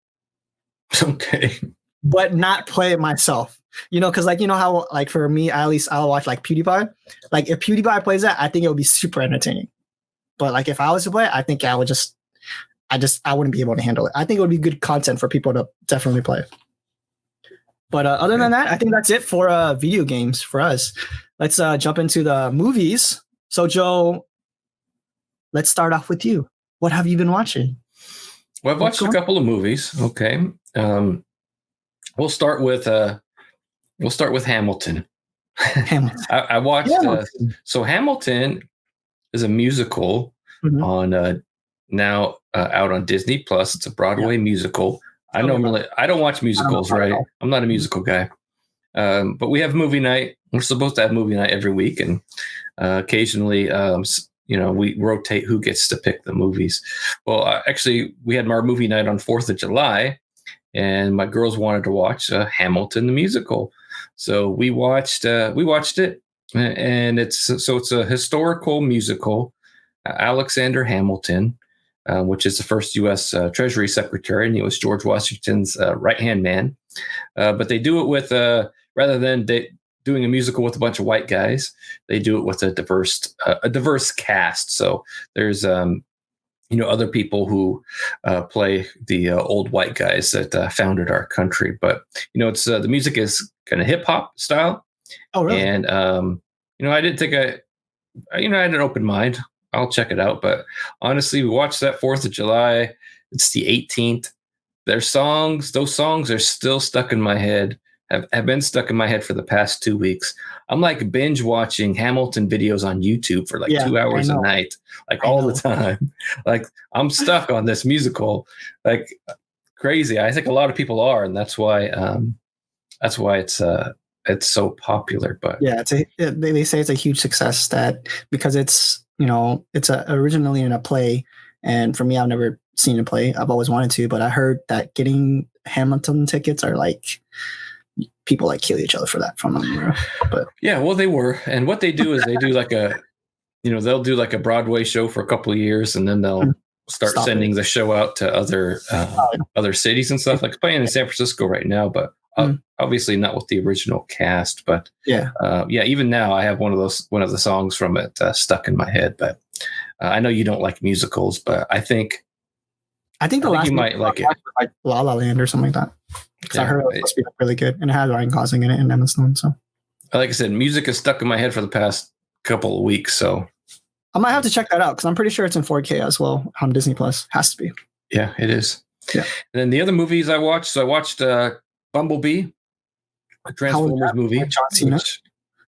B: Okay.
A: But not play it myself. Because how like for me, at least I'll watch like PewDiePie. Like if PewDiePie plays that, I think it would be super entertaining. But like if I was to play it, I think I wouldn't be able to handle it. I think it would be good content for people to definitely play. But other than that, I think that's it for video games for us. Let's jump into the movies. So Joe, let's start off with you. What have you been watching?
B: Well, I've watched a couple of movies. Okay. We'll start with Hamilton.
A: Hamilton.
B: I watched so Hamilton is a musical on now out on Disney Plus. It's a Broadway musical. I don't watch musicals, right? I'm not a musical guy. But we have movie night. We're supposed to have movie night every week, and occasionally, we rotate who gets to pick the movies. Well, actually, we had our movie night on 4th of July, and my girls wanted to watch Hamilton the musical, so we watched it, and it's a historical musical. Alexander Hamilton, which is the first U.S. Treasury Secretary, and he was George Washington's right-hand man. But they do it with rather than doing a musical with a bunch of white guys, they do it with a diverse cast. So there's other people who play the old white guys that founded our country. But it's the music is kind of hip hop style.
A: Oh, really?
B: And I didn't think I had an open mind. I'll check it out. But honestly, we watched that 4th of July. It's the 18th. Those songs are still stuck in my head. Have been stuck in my head for the past 2 weeks. I'm like binge watching Hamilton videos on YouTube for like 2 hours a night, like all the time. Like I'm stuck on this musical, like crazy. I think a lot of people are, and that's why it's so popular. But
A: yeah, they say it's a huge success because it's originally in a play, and for me, I've never seen a play. I've always wanted to, but I heard that getting Hamilton tickets are like people like kill each other for that from them. But
B: yeah, well, they were, and what they do is they do like they'll do like a Broadway show for a couple of years, and then they'll start sending the show out to other cities and stuff. Like playing in San Francisco right now, but obviously not with the original cast. But even now I have one of the songs from it stuck in my head. But I know you don't like musicals, but I think you might like it,
A: like La La Land or something like that. Because I heard it must be really good, and it has Ryan Gosling in it and Emma Stone. So,
B: like I said, music is stuck in my head for the past couple of weeks. So,
A: I might have to check that out because I'm pretty sure it's in 4K as well on Disney Plus. Has to be.
B: Yeah, it is.
A: Yeah.
B: And then the other movies I watched. So I watched Bumblebee, a Transformers movie.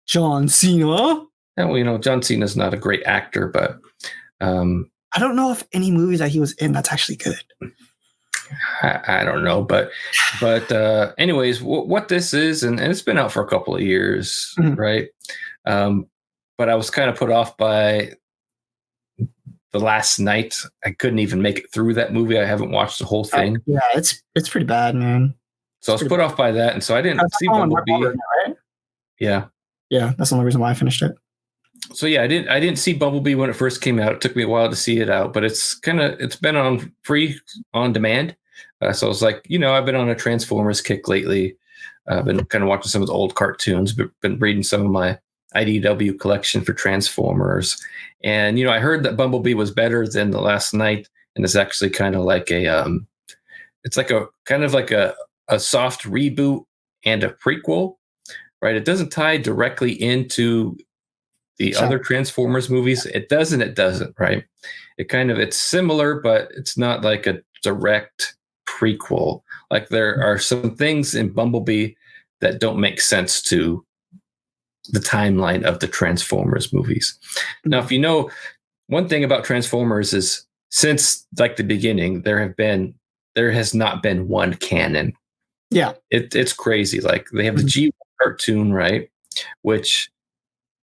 A: John Cena.
B: And well, John Cena's not a great actor, but
A: I don't know if any movies that he was in that's actually good.
B: I don't know, but anyways, what this is, and it's been out for a couple of years, right? But I was kind of put off by the last night. I couldn't even make it through that movie. I haven't watched the whole thing.
A: Yeah, it's pretty bad, man.
B: So I was put off by that, and so I didn't see Bumblebee.
A: Right?
B: Yeah,
A: that's the only reason why I finished it.
B: So yeah, I didn't see Bumblebee when it first came out. It took me a while to see it out, but it's been on free on demand. So I was like, I've been on a Transformers kick lately. I've been kind of watching some of the old cartoons, but been reading some of my IDW collection for Transformers. And I heard that Bumblebee was better than The Last Knight, and it's actually kind of like it's like a kind of like a soft reboot and a prequel, right? It doesn't tie directly into the other Transformers movies. It doesn't, right? It's similar, but it's not like a direct prequel. Like there are some things in Bumblebee that don't make sense to the timeline of the Transformers movies. Now, if you know one thing about Transformers is since like the beginning, there has not been one canon.
A: Yeah.
B: It's crazy. Like they have the G1 cartoon, right? Which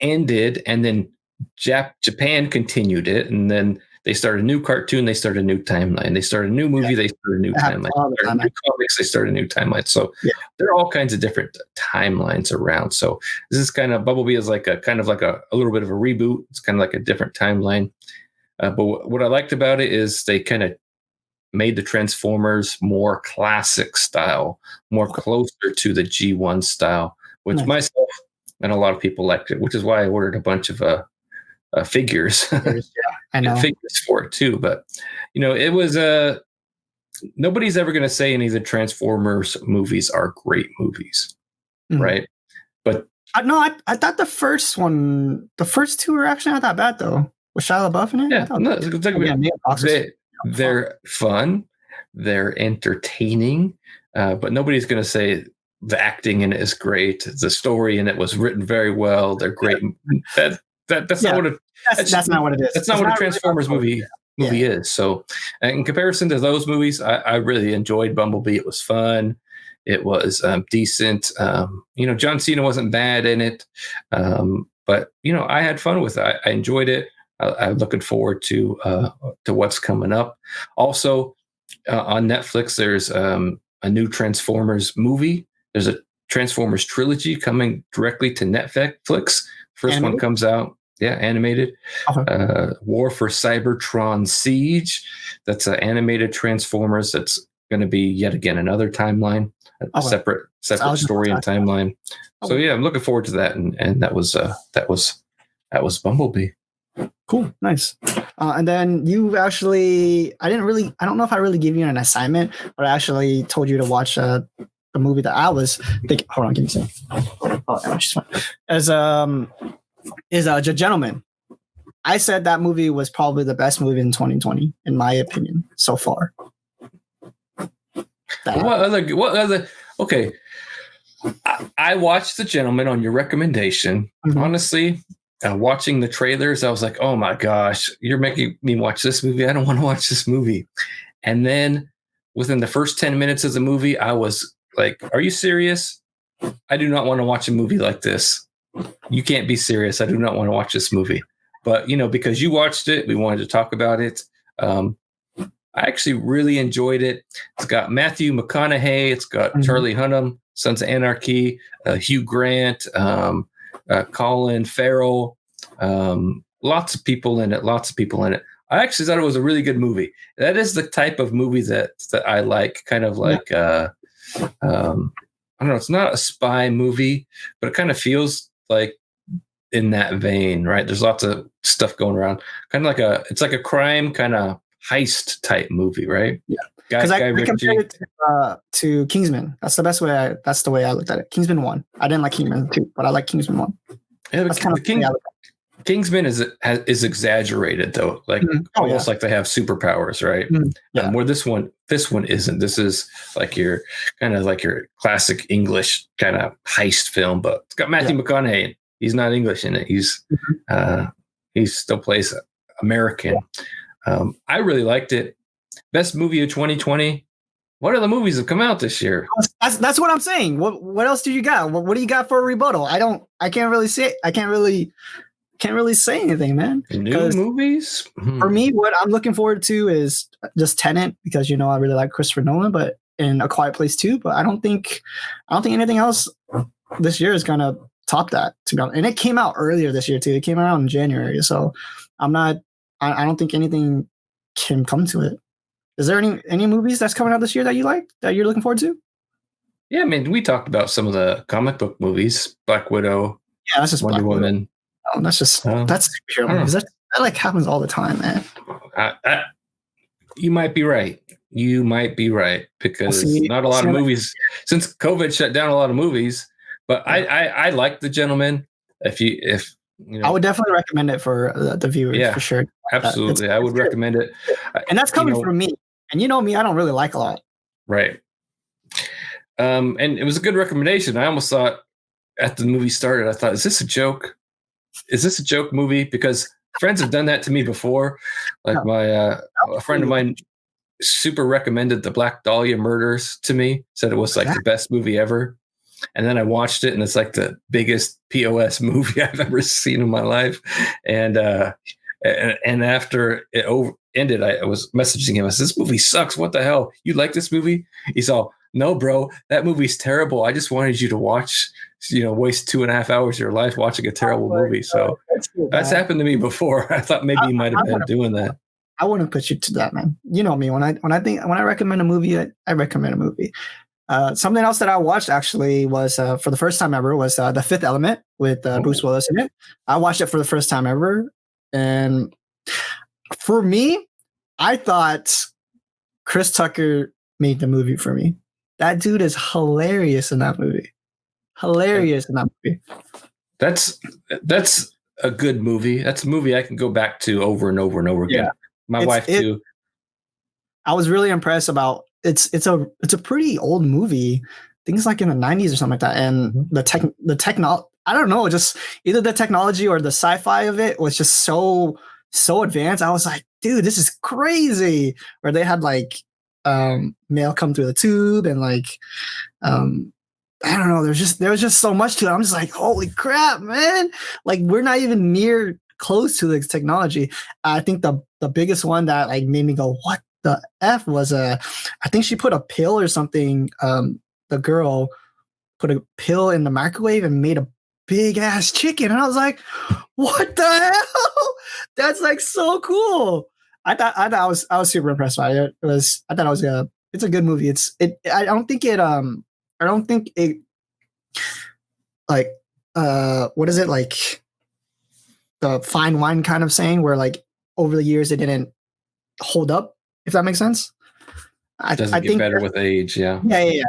B: ended, and then Japan continued it, and then they started a new cartoon, they started a new timeline, they started a new movie, they started a new timeline, new comics, they started a new timeline. So there are all kinds of different timelines around. So this is kind of Bumblebee is like a little bit of a reboot. It's kind of like a different timeline. But what I liked about it is they kind of made the Transformers more classic style, more closer to the G1 style, which myself and a lot of people liked it, which is why I ordered a bunch of figures.
A: I know.
B: Figures for it too. But it was nobody's ever going to say any of the Transformers movies are great movies, right? But
A: I thought the first two were actually not that bad though. Was Shia LaBeouf in it?
B: They're fun, they're entertaining, but nobody's going to say the acting in it is great. The story in it was written very well. They're great. That's not what it.
A: That's not what it is.
B: That's not what a Transformers movie is. So, in comparison to those movies, I really enjoyed Bumblebee. It was fun. It was decent. John Cena wasn't bad in it, but I had fun with it. I enjoyed it. I'm looking forward to what's coming up. Also, on Netflix, there's a new Transformers movie. There's a Transformers trilogy coming directly to Netflix. First animated? One comes out, animated. War for Cybertron Siege. That's an animated Transformers. That's going to be yet again another timeline, a separate story and timeline. So I'm looking forward to that. And that was Bumblebee.
A: Cool, nice. And then you actually, I don't know if I really gave you an assignment, but I actually told you to watch a movie that I was thinking. Hold on, give me a second. Oh, she's fine. Is The Gentleman. I said that movie was probably the best movie in 2020, in my opinion, so far.
B: What other? Okay, I watched The Gentleman on your recommendation. Honestly. Watching the trailers, I was like, oh my gosh, you're making me watch this movie. I don't want to watch this movie. And then within the first 10 minutes of the movie, I was like, are you serious? I do not want to watch a movie like this. You can't be serious. I do not want to watch this movie. But, because you watched it, we wanted to talk about it. I actually really enjoyed it. It's got Matthew McConaughey. It's got Charlie Hunnam, Sons of Anarchy, Hugh Grant, Colin Farrell, lots of people in it. I actually thought it was a really good movie. That is the type of movie that I like, kind of like, I don't know, it's not a spy movie, but it kind of feels like in that vein, right? There's lots of stuff going around, kind of like it's like a crime kind of heist type movie, right?
A: Yeah. Because I compared it to Kingsman. That's the way I looked at it. Kingsman 1. I didn't like Kingsman 2, but I like Kingsman 1.
B: Yeah, that's kind of Kingsman is exaggerated though, like almost like they have superpowers, right? Where this one isn't. This is like your classic English kind of heist film, but it's got Matthew McConaughey. He's not English in it. He still plays American. I really liked it. Best movie of 2020. What other movies have come out this year?
A: That's what I'm saying. What else do you got? What do you got for a rebuttal? I can't really say anything, man.
B: New movies?
A: For me, what I'm looking forward to is just Tenet, because I really like Christopher Nolan, but in A Quiet Place 2. But I don't think anything else this year is gonna top that, to be honest. And it came out earlier this year too. It came out in January, so I don't think anything can come to it. Is there any movies that's coming out this year that you like, that you're looking forward to?
B: Yeah, I mean, we talked about some of the comic book movies, Black Widow.
A: Yeah, that's just
B: Wonder
A: Black
B: Woman.
A: Widow. Oh, that's superhero movies. That like happens all the time, man.
B: You might be right. You might be right, because not a lot of movies since COVID shut down a lot of movies. But I like The Gentleman. If you know, I
A: would definitely recommend it for the viewers, for sure.
B: Absolutely, I would recommend it.
A: And that's coming from me. And you know me, I don't really like a lot.
B: Right. And it was a good recommendation. I almost thought after the movie started, I thought, is this a joke? Is this a joke movie? Because friends have done that to me before. Like a friend of mine super recommended the Black Dahlia Murders to me, said it was like the best movie ever. And then I watched it, and it's like the biggest POS movie I've ever seen in my life. And after it ended, I was messaging him. I said, "This movie sucks. What the hell? You like this movie?" He's all, "No, bro, that movie's terrible. I just wanted you to watch, waste 2.5 hours of your life watching a terrible movie." So that's happened to me before. I thought maybe you might have been doing that.
A: I wouldn't put you to that, man. You know me. When I recommend a movie, I recommend a movie. Something else that I watched actually was for the first time ever was The Fifth Element with Bruce Willis in it. I watched it for the first time ever, and for me, I thought Chris Tucker made the movie for me. That dude is hilarious in that movie.
B: That's a good movie. That's a movie I can go back to over and over and over again. Yeah. My wife too.
A: I was really impressed about it's a pretty old movie. I think it's like in the 90s or something like that. And the technology, I don't know, just either the technology or the sci-fi of it was just so advanced. I was like, dude, this is crazy. Where they had like mail come through the tube, and like I don't know, there was just so much to it. I'm just like, holy crap, man. Like, we're not even near close to this technology. I think the biggest one that like made me go, what the F, was I think she put a pill or something. The girl put a pill in the microwave and made a big ass chicken. And I was like, what the hell? That's like so cool. I thought I was super impressed by it. It's a good movie. I don't think it like what is it, like the fine wine kind of saying, where like over the years it didn't hold up, if that makes sense.
B: I think better with age. Yeah.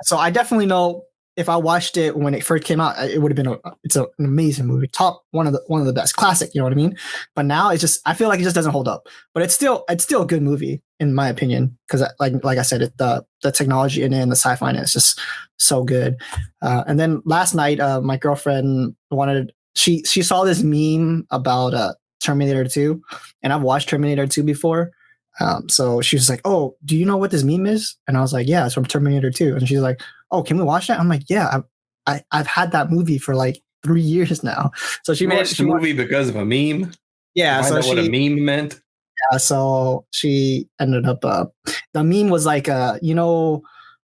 A: So I definitely know if I watched it when it first came out, it would have been it's an amazing movie, top one of the best, classic. You know what I mean? But now it's just, I feel like it just doesn't hold up. But it's still a good movie in my opinion, because like I said, the technology in it and the sci-fi in it is just so good. And then last night, my girlfriend she saw this meme about Terminator 2, and I've watched Terminator 2 before. So she was like, "Oh, do you know what this meme is?" And I was like, "Yeah, it's from Terminator 2." And she's like, "Oh, can we watch that?" I'm like, "Yeah, I've had that movie for like 3 years now." So she
B: watched the movie because of a meme.
A: Yeah,
B: so what a meme meant.
A: Yeah, so she ended up. The meme was like,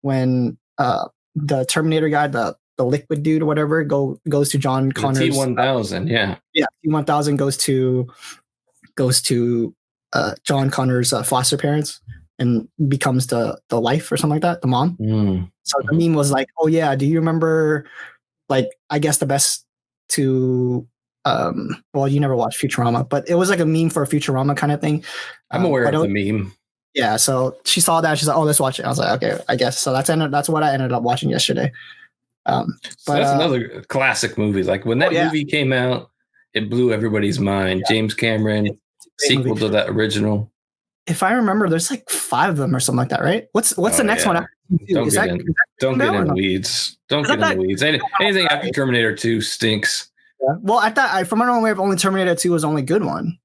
A: when the Terminator guy, the liquid dude or whatever, goes to John Connor's
B: T-1000. Yeah,
A: T-1000 goes to John Connor's foster parents and becomes the wife or something like that, the mom. So the meme was like, "Oh yeah, do you remember, like, I guess the best to well, you never watched Futurama, but it was like a meme for a Futurama kind of thing."
B: I'm aware of the meme.
A: Yeah, so she saw that, she's like, "Oh, let's watch it." I was like, "Okay, I guess." So that's what I ended up watching yesterday.
B: So that's another classic movie. Like when that movie came out, it blew everybody's mind. Yeah. James Cameron, sequel to that original.
A: If I remember, there's like 5 of them or something like that, right? What's the next one?
B: Don't get in the weeds. Don't get in the weeds. Anything after Terminator 2 stinks.
A: Yeah. Well, I thought, from my own way, only Terminator 2 was the only good one.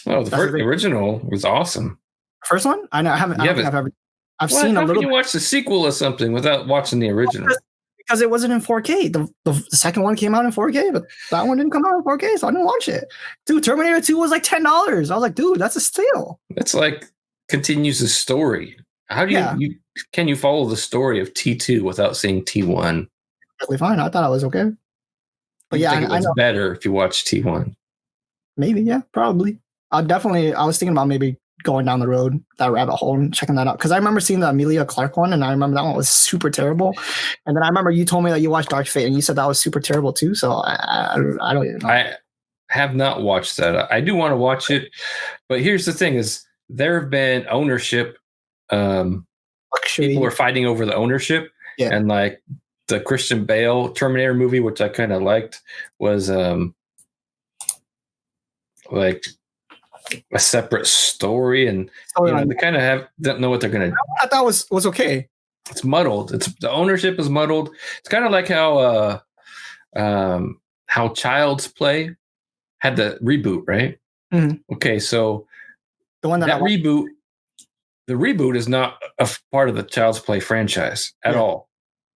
B: Oh, the original was awesome.
A: First one? I know. I've seen a little. How can
B: you watch the sequel or something without watching the original?
A: Because it wasn't in 4K. The second one came out in 4K, but that one didn't come out in 4K, so I didn't watch it. Dude, Terminator 2 was like $10. I was like, dude, that's a steal.
B: It's like continues the story. How do you can you follow the story of T2 without seeing T1?
A: Perfectly fine. I thought I was okay. But
B: I think it was better if you watch T1.
A: Maybe, yeah, probably. I was thinking about maybe going down the road, that rabbit hole, and checking that out. Because I remember seeing the Emilia Clarke one, and I remember that one was super terrible. And then I remember you told me that you watched Dark Fate, and you said that was super terrible too. So I don't even know.
B: I have not watched that. I do want to watch it, but here's the thing: is there have been ownership. People are fighting over the ownership, and like the Christian Bale Terminator movie, which I kind of liked, was like a separate story, and they kind of don't know what they're gonna.
A: I thought was okay.
B: It's muddled. The ownership is muddled. It's kind of like how Child's Play had the reboot, right?
A: Mm-hmm.
B: Okay, so
A: the one that
B: reboot. The reboot is not a part of the Child's Play franchise at all.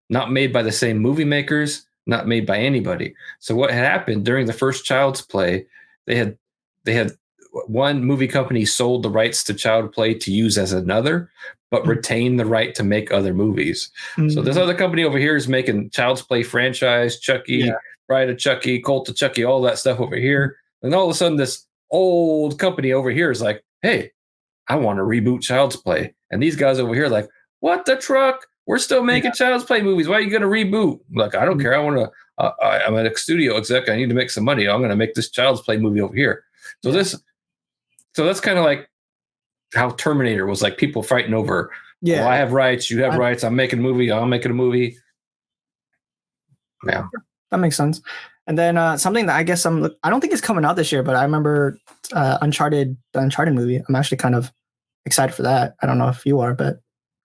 B: Not made by the same movie makers, not made by anybody. So what had happened during the first Child's Play, they had one movie company sold the rights to Child's Play to use as another, but retain the right to make other movies. So this other company over here is making Child's Play franchise, Chucky, Bride of Chucky, Cult of Chucky, all that stuff over here. And all of a sudden this old company over here is like, hey, I want to reboot Child's Play. And these guys over here are like, what the truck? We're still making Child's Play movies. Why are you going to reboot? Like, I don't care. I want to, I'm a studio exec. I need to make some money. I'm going to make this Child's Play movie over here. So that's kind of like how Terminator was, like people fighting over, well, I have rights. You have rights. I'm making a movie. I'm making a movie. Yeah.
A: That makes sense. And then something that I guess I don't think it's coming out this year, but I remember the Uncharted movie. I'm actually kind of excited for that. I don't know if you are, but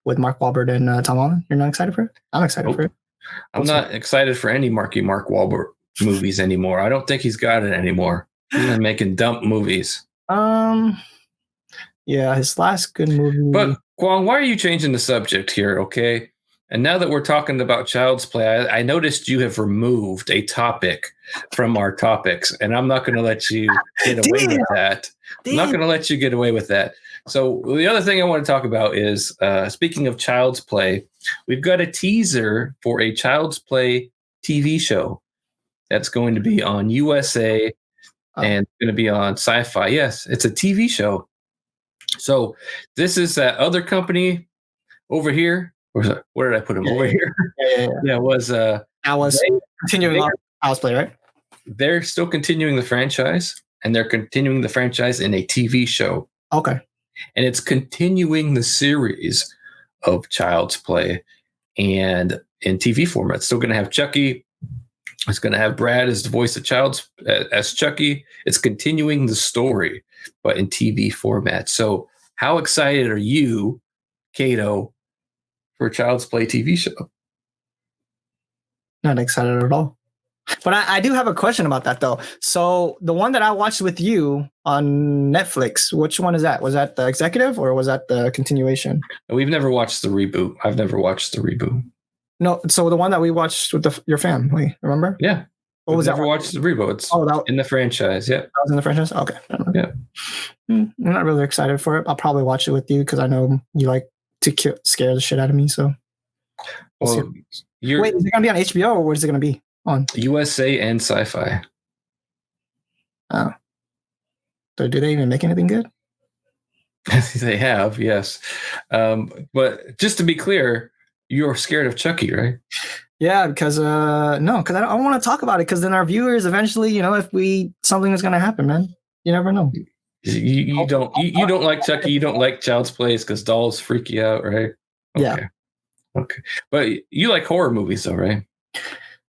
A: with Mark Wahlberg and Tom Holland, you're not excited for it? I'm excited for it.
B: I'm not excited for any Mark Wahlberg movies anymore. I don't think he's got it anymore. He's been making dump movies.
A: Yeah, his last good movie.
B: But Kwong, why are you changing the subject here? Okay. And now that we're talking about Child's Play, I noticed you have removed a topic from our topics, and I'm not going to let you get away with that. I'm not going to let you get away with that. So the other thing I want to talk about is, speaking of Child's Play, we've got a teaser for a Child's Play TV show that's going to be on USA and going to be on Sci-Fi. Yes, it's a TV show. So this is that other company over here. Where did I put him? Over here. Yeah, was
A: continuing on Child's Play, right?
B: They're still continuing the franchise, and they're continuing the franchise in a TV show.
A: Okay.
B: And it's continuing the series of Child's Play, and in TV format. It's still going to have Chucky. It's going to have Brad as the voice of as Chucky. It's continuing the story, but in TV format. So how excited are you, Kato, for a Child's Play TV show?
A: Not excited at all. But I do have a question about that, though. So the one that I watched with you on Netflix, which one is that? Was that the executive or was that the continuation?
B: We've never watched the reboot. I've never watched the reboot.
A: No, so the one that we watched with your family, remember?
B: Yeah.
A: What was that?
B: Never watched the reboot. It's in the franchise. Yeah.
A: That was in the franchise? Okay.
B: Yeah.
A: I'm not really excited for it. I'll probably watch it with you because I know you like to scare the shit out of me. So.
B: Well,
A: wait, is it going to be on HBO or what is it going to be on?
B: USA and Sci-Fi.
A: Oh. So do they even make anything good?
B: They have, yes. But just to be clear, you're scared of Chucky, right?
A: Yeah, because I don't want to talk about it because then our viewers eventually, if something is going to happen, man. You never know.
B: You don't like Chucky. You don't like Child's Play because dolls freak you out, right? Okay.
A: Yeah.
B: Okay. But you like horror movies, though, right?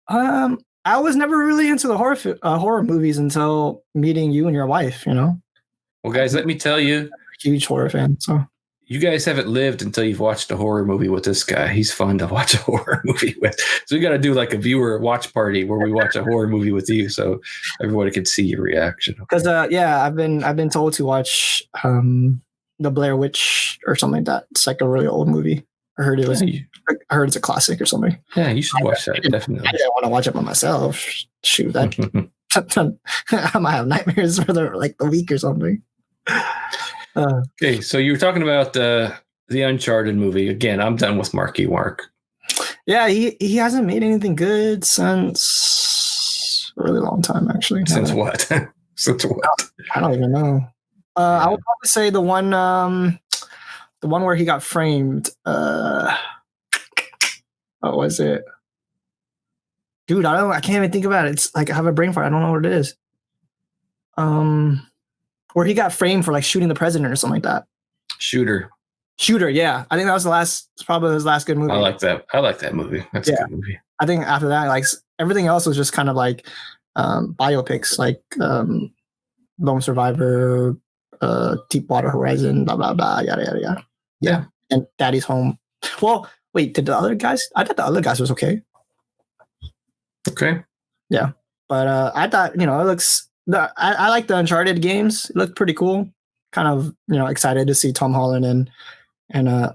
A: I was never really into the horror movies until meeting you and your wife. Well,
B: guys, let me tell you,
A: I'm a huge horror fan. So
B: you guys haven't lived until you've watched a horror movie with this guy. He's fun to watch a horror movie with. So we got to do like a viewer watch party where we watch a horror movie with you, so everybody can see your reaction.
A: Because I've been told to watch the Blair Witch or something like that. It's like a really old movie. I heard it was. I heard it's a classic or something.
B: Yeah, you should watch that. Definitely.
A: I didn't want to watch it by myself. Shoot, that I might have nightmares for the week or something.
B: Okay, so you were talking about the Uncharted movie. Again, I'm done with Marky Mark.
A: Yeah, he hasn't made anything good since a really long time, actually.
B: Since what? Since what?
A: I don't even know. I would probably say the one where he got framed. What was it? Dude, I can't even think about it. It's like I have a brain fart. I don't know what it is. Where he got framed for like shooting the president or something like that.
B: Shooter.
A: Yeah. I think that was probably his last good movie.
B: I like that movie. That's a good movie.
A: I think after that, like everything else was just kind of like biopics, like Lone Survivor, Deepwater Horizon, blah blah blah, yada yada yada. Yeah. And Daddy's Home. Well, wait, did the other guys? I thought the other guys was okay.
B: Okay.
A: Yeah, but I thought it looks. I like the Uncharted games. It looked pretty cool. Kind of excited to see Tom Holland and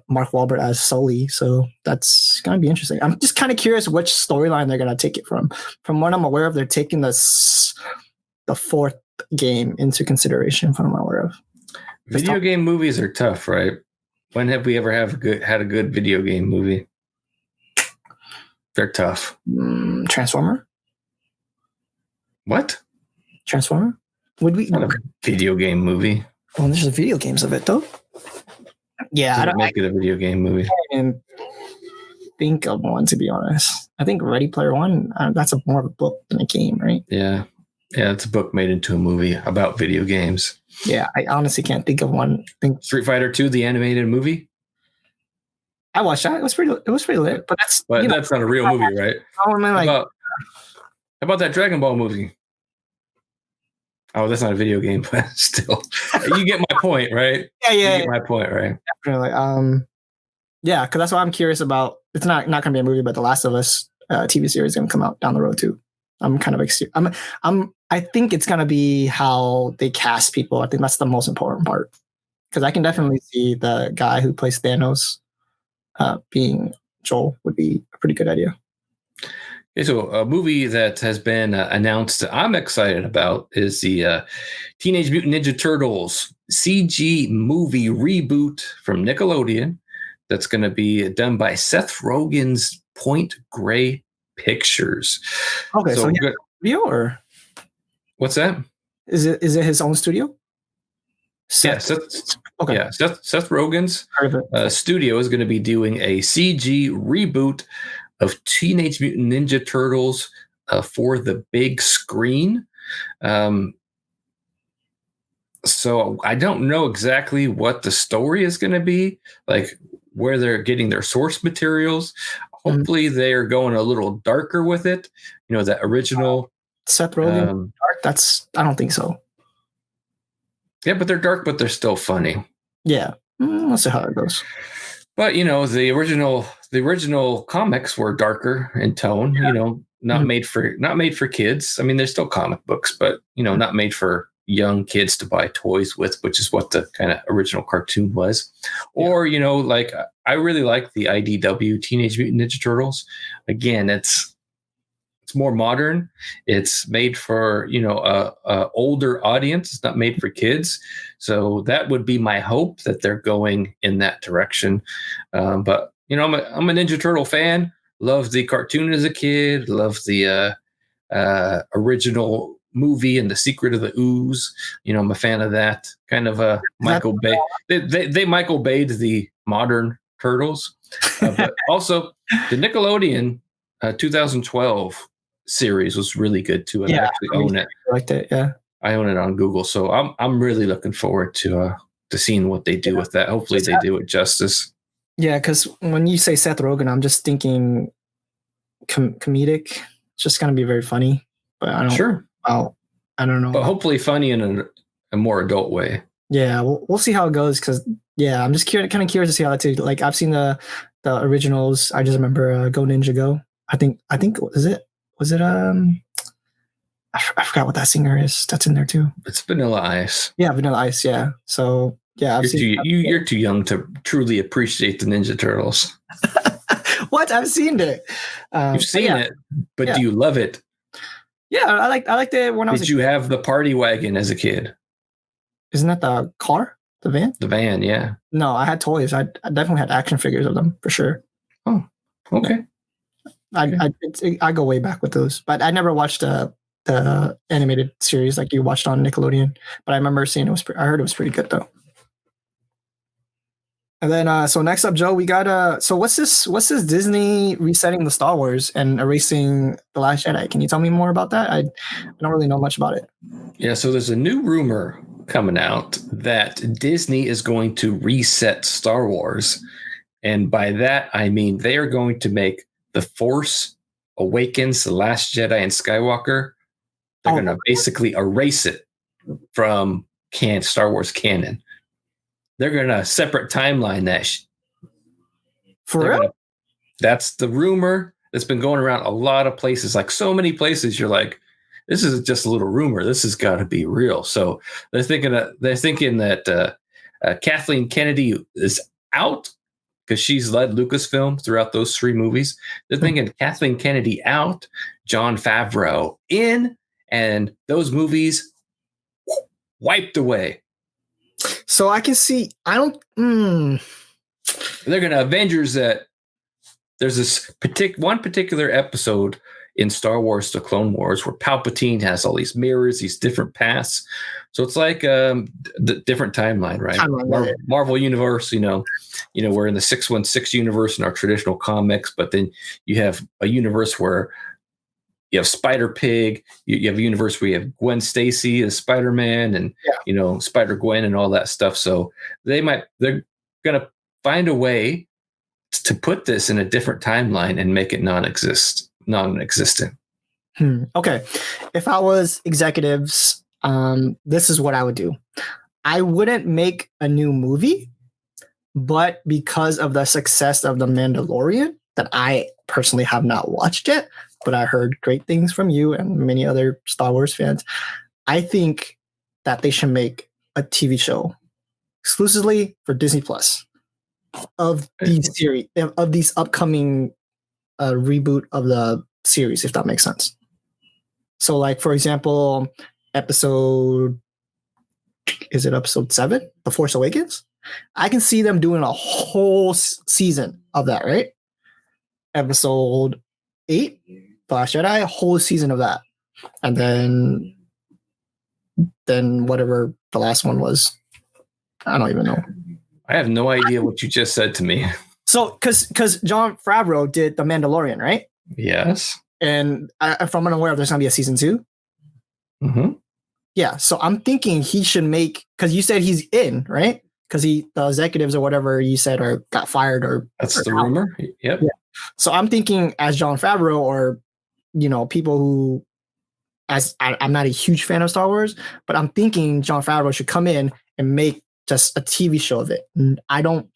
A: Mark Wahlberg as Sully. So that's gonna be interesting. I'm just kind of curious which storyline they're gonna take it from. From what I'm aware of, they're taking the fourth game into consideration. From what I'm aware of.
B: Video game movies are tough, right? When have we ever had a good video game movie? They're tough.
A: Transformer.
B: What?
A: Transformer? Would we?
B: Not a video game movie.
A: Well, there's video games of it though. Yeah,
B: I don't make it a video game movie.
A: I can't think of one, to be honest. I think Ready Player One. That's more of a book than a game, right?
B: Yeah, it's a book made into a movie about video games.
A: Yeah, I honestly can't think of one.
B: Street Fighter 2, the animated movie.
A: I watched that. It was pretty lit. But
B: that's not a real movie, right?
A: I mean, like,
B: how about that Dragon Ball movie? Oh, that's not a video game, but still, you get my point, right?
A: Yeah.
B: You get my point, right?
A: Definitely. Yeah, because that's what I'm curious about. It's not going to be a movie, but The Last of Us TV series is going to come out down the road too. I'm kind of I think it's going to be how they cast people. I think that's the most important part, because I can definitely see the guy who plays Thanos being Joel would be a pretty good idea.
B: Okay, so a movie that has been announced that I'm excited about is the Teenage Mutant Ninja Turtles CG movie reboot from Nickelodeon. That's going to be done by Seth Rogen's Point Grey Pictures.
A: Okay, so good studio, or
B: what's that?
A: Is it his own studio?
B: Seth Rogen's studio is going to be doing a CG reboot of Teenage Mutant Ninja Turtles for the big screen. So I don't know exactly what the story is going to be, like where they're getting their source materials. Hopefully they're going a little darker with it. That original
A: Seth Rogen dark. I don't think so.
B: Yeah, but they're dark, but they're still funny.
A: Yeah, we'll see how it goes.
B: But the original comics were darker in tone. Yeah. Not made for kids. I mean, they're still comic books, but not made for young kids to buy toys with, which is what the kind of original cartoon was. Or like I really like the IDW Teenage Mutant Ninja Turtles. Again, it's more modern. It's made for a older audience. It's not made for kids. So that would be my hope, that they're going in that direction. But I'm a Ninja Turtle fan. Loved the cartoon as a kid. Loved the original movie and The Secret of the Ooze. I'm a fan of that. Kind of Michael Bay. They Michael Bay'd the modern Turtles. But also the Nickelodeon 2012 series was really good too. I actually own it.
A: I liked it. Yeah,
B: I own it on Google, so I'm really looking forward to seeing what they do with that. Hopefully, they do it justice.
A: Yeah, because when you say Seth Rogen, I'm just thinking comedic. It's just gonna be very funny, but I don't.
B: Sure.
A: I don't know.
B: But hopefully, funny in a more adult way. Yeah,
A: we'll see how it goes. Because I'm just kind of curious to see how that too. Like I've seen the originals. I just remember Go Ninja Go. I think was it I forgot what that singer is that's in there too.
B: It's Vanilla Ice.
A: Yeah, Vanilla Ice. Yeah. So yeah,
B: you're too young to truly appreciate the Ninja Turtles.
A: What? I've seen it.
B: You've seen it, but do you love it?
A: Yeah, I liked it when I was.
B: Did you have the party wagon as a kid?
A: Isn't that the car? The van?
B: The van, yeah.
A: No, I had toys. I definitely had action figures of them for sure.
B: Oh, okay.
A: I go way back with those, but I never watched the animated series like you watched on Nickelodeon. But I remember seeing I heard it was pretty good though. And then, so next up, Joe, we got so what's this Disney resetting the Star Wars and erasing The Last Jedi? Can you tell me more about that? I don't really know much about it.
B: Yeah, so there's a new rumor coming out that Disney is going to reset Star Wars. And by that, I mean they are going to make The Force Awakens, The Last Jedi, and Skywalker. They're going to basically erase it from Star Wars canon. They're going to separate timeline that.
A: For real?
B: That's the rumor that's been going around a lot of places. Like so many places, you're like, this is just a little rumor. This has got to be real. So they're thinking that Kathleen Kennedy is out because she's led Lucasfilm throughout those 3 movies. They're thinking Kathleen Kennedy out, Jon Favreau in, and those movies wiped away.
A: So I can see. I don't.
B: They're going to Avengers that. There's this one particular episode in Star Wars: The Clone Wars where Palpatine has all these mirrors, these different paths. So it's like the different timeline, right? Marvel universe, we're in the 616 universe in our traditional comics, but then you have a universe where you have Spider-Pig, you have a universe where you have Gwen Stacy as Spider-Man and Spider-Gwen and all that stuff. So they're going to find a way to put this in a different timeline and make it non-existent.
A: Okay. If I was executives, this is what I would do. I wouldn't make a new movie, but because of the success of The Mandalorian that I personally have not watched yet, but I heard great things from you and many other Star Wars fans, I think that they should make a TV show exclusively for Disney Plus of these series, of these upcoming reboot of the series, if that makes sense. So, like, for example, episode 7, The Force Awakens? I can see them doing a whole season of that, right? Episode 8, The Last Jedi, a whole season of that. And then whatever the last one was, I don't even know.
B: I have no idea what you just said to me.
A: So, because Jon Favreau did The Mandalorian, right?
B: Yes.
A: And if I'm unaware, there's going to be a season 2.
B: Mm-hmm.
A: Yeah. So I'm thinking he should make, because you said he's in, right? Because the executives or whatever you said got fired or.
B: That's the rumor. Yep. Yeah.
A: So I'm thinking as Jon Favreau or, people who, I'm not a huge fan of Star Wars, but I'm thinking Jon Favreau should come in and make just a TV show of it. And I don't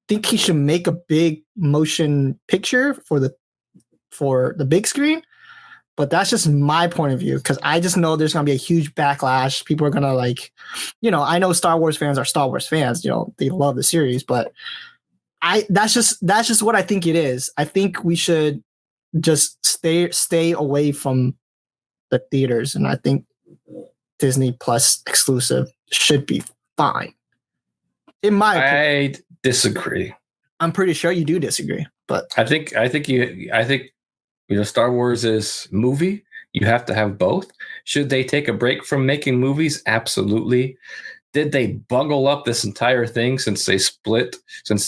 A: think he should make a big motion picture for the big screen, but that's just my point of view because I just know there's going to be a huge backlash. People are going to I know Star Wars fans are Star Wars fans, they love the series, but that's just what I think it is. I think we should just stay away from the theaters, and I think Disney Plus exclusive should be fine. In my opinion.
B: I disagree.
A: I'm pretty sure you do disagree, but
B: I think Star Wars is movie. You have to have both. Should they take a break from making movies? Absolutely. Did they bungle up this entire thing since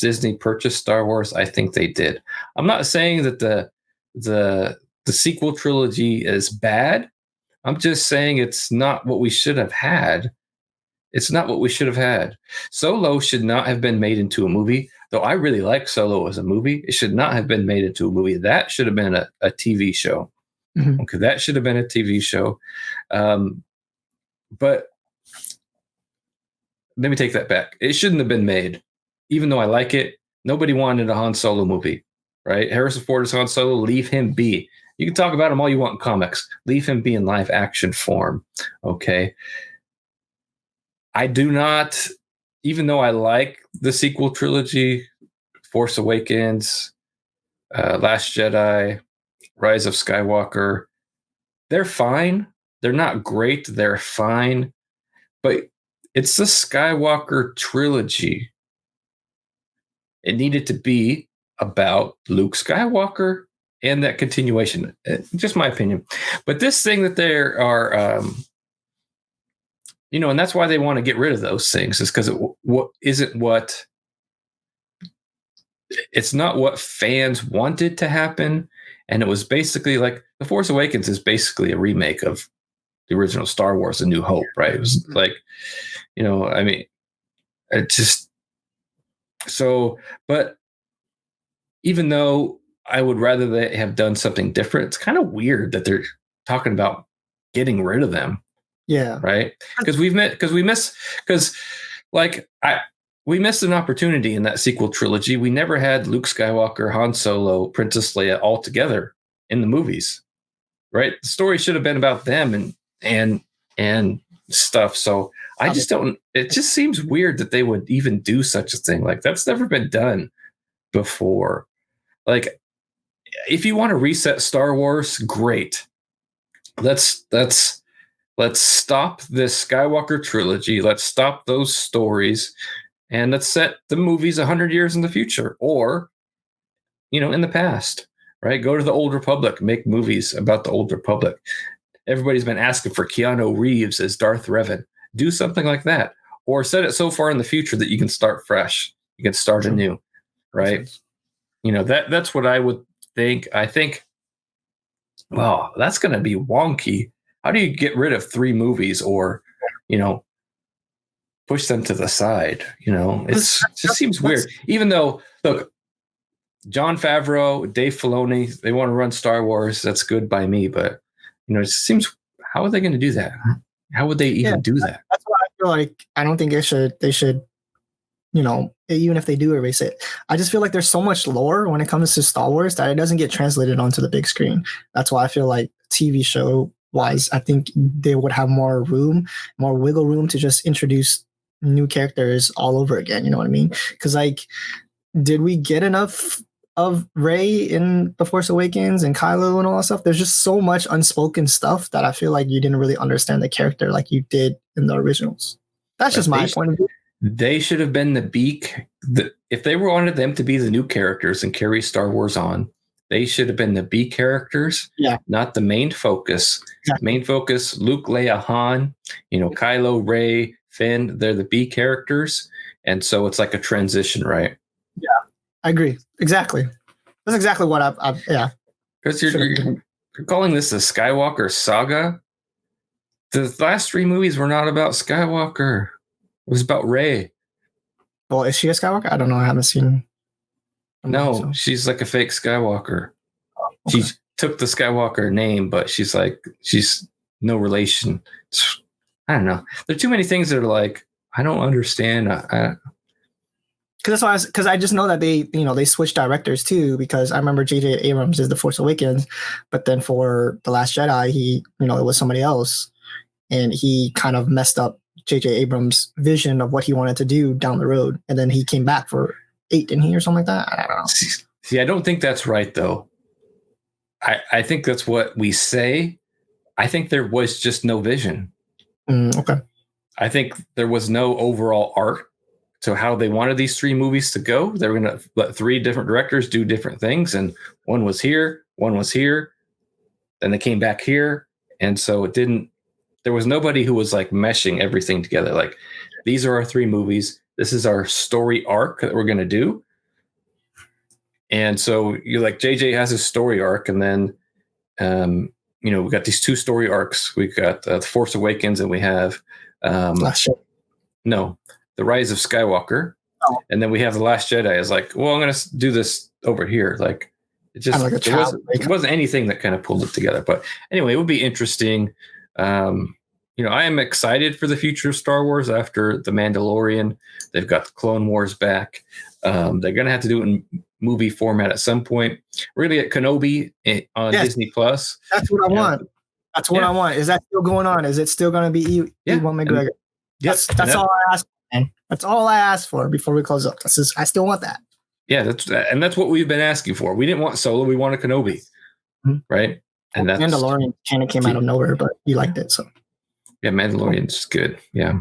B: Disney purchased Star Wars? I think they did. I'm not saying that the sequel trilogy is bad. I'm just saying it's not what we should have had. It's not what we should have had. Solo should not have been made into a movie, though I really like Solo as a movie. It should not have been made into a movie. That should have been a TV show. Mm-hmm. Okay, that should have been a TV show. But let me take that back. It shouldn't have been made. Even though I like it, nobody wanted a Han Solo movie, right? Harrison Ford is Han Solo. Leave him be. You can talk about him all you want in comics. Leave him be in live action form, okay? I do not, even though I like the sequel trilogy, Force Awakens, Last Jedi, Rise of Skywalker, they're fine. They're not great. They're fine. But it's the Skywalker trilogy. It needed to be about Luke Skywalker and that continuation. Just my opinion. But this thing that there are, and that's why they want to get rid of those things, is because it's not what fans wanted to happen. And it was basically like The Force Awakens is basically a remake of the original Star Wars, A New Hope, right? It was like, it just so, but even though I would rather they have done something different, it's kind of weird that they're talking about getting rid of them.
A: Yeah.
B: Right. We missed an opportunity in that sequel trilogy. We never had Luke Skywalker, Han Solo, Princess Leia all together in the movies. Right. The story should have been about them and stuff. So I just don't. It just seems weird that they would even do such a thing. Like, that's never been done before. Like, if you want to reset Star Wars, great. Let's stop this Skywalker trilogy. Let's stop those stories, and let's set the movies 100 years in the future, or in the past. Right? Go to the Old Republic, make movies about the Old Republic. Everybody's been asking for Keanu Reeves as Darth Revan. Do something like that, or set it so far in the future that you can start fresh. You can start anew, right? That's what I would think. I think, well, that's going to be wonky. How do you get rid of 3 movies, or, push them to the side? It just seems weird. Even though, look, Jon Favreau, Dave Filoni, they want to run Star Wars. That's good by me, but it seems, how are they going to do that? How would they even do that?
A: That's why I feel like I don't think they should, even if they do erase it. I just feel like there's so much lore when it comes to Star Wars that it doesn't get translated onto the big screen. That's why I feel like TV show wise, I think they would have more wiggle room to just introduce new characters all over again. You know what I mean? Because, like, did we get enough of Rey in The Force Awakens and Kylo and all that stuff? There's just so much unspoken stuff that I feel like you didn't really understand the character like you did in the originals. That's just my point of view.
B: They should have been if they wanted them to be the new characters and carry Star Wars on, they should have been the B characters, not the main focus. Exactly. Main focus, Luke, Leia, Han, Kylo, Rey, Finn, they're the B characters. And so it's like a transition, right?
A: Yeah, I agree. Exactly. That's exactly what yeah.
B: Because you're calling this a Skywalker saga. The last 3 movies were not about Skywalker. It was about Rey.
A: Well, is she a Skywalker? I don't know. I haven't seen.
B: No, she's like a fake Skywalker. Okay. She took the Skywalker name, but she's no relation. I don't know. There are too many things that are like, I don't understand.
A: Because I just know that they switched directors too, because I remember J.J. Abrams is The Force Awakens, but then for The Last Jedi, it was somebody else, and he kind of messed up J.J. Abrams' vision of what he wanted to do down the road, and then he came back for 8, didn't he, or something like that? I don't know.
B: See, I don't think that's right, though. I think that's what we say. I think there was just no vision.
A: Okay.
B: I think there was no overall arc to how they wanted these 3 movies to go. They were going to let 3 different directors do different things, and one was here, then they came back here, and so it didn't. There was nobody who was like meshing everything together. Like, these are our 3 movies. This is our story arc that we're going to do. And so you're like, JJ has his story arc, and then we got these 2 story arcs. We've got The Force Awakens, and we have The Rise of Skywalker. Oh. And then we have The Last Jedi. Is like, well, I'm going to do this over here. Like, it just it wasn't anything that kind of pulled it together. But anyway, it would be interesting. I am excited for the future of Star Wars after The Mandalorian. They've got the Clone Wars back. They're going to have to do it in movie format at some point. We're going to get Kenobi on Disney Plus.
A: That's what I want. That's what I want. Is that still going on? Is it still going to be Ewan McGregor? That's all I asked for, man. That's all I asked for before we close up. I still want that.
B: Yeah, that's what we've been asking for. We didn't want Solo. We wanted Kenobi, right? And that's
A: Mandalorian kind of came out of nowhere, but you liked it, so.
B: Yeah, Mandalorian's good. Yeah.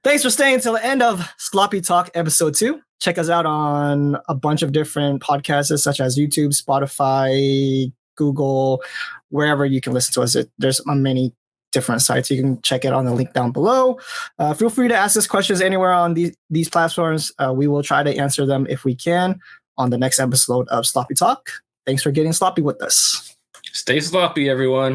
A: Thanks for staying until the end of Sloppy Talk episode 2. Check us out on a bunch of different podcasts such as YouTube, Spotify, Google, wherever you can listen to us. There's many different sites. You can check it on the link down below. Feel free to ask us questions anywhere on these platforms. We will try to answer them if we can on the next episode of Sloppy Talk. Thanks for getting sloppy with us.
B: Stay sloppy, everyone.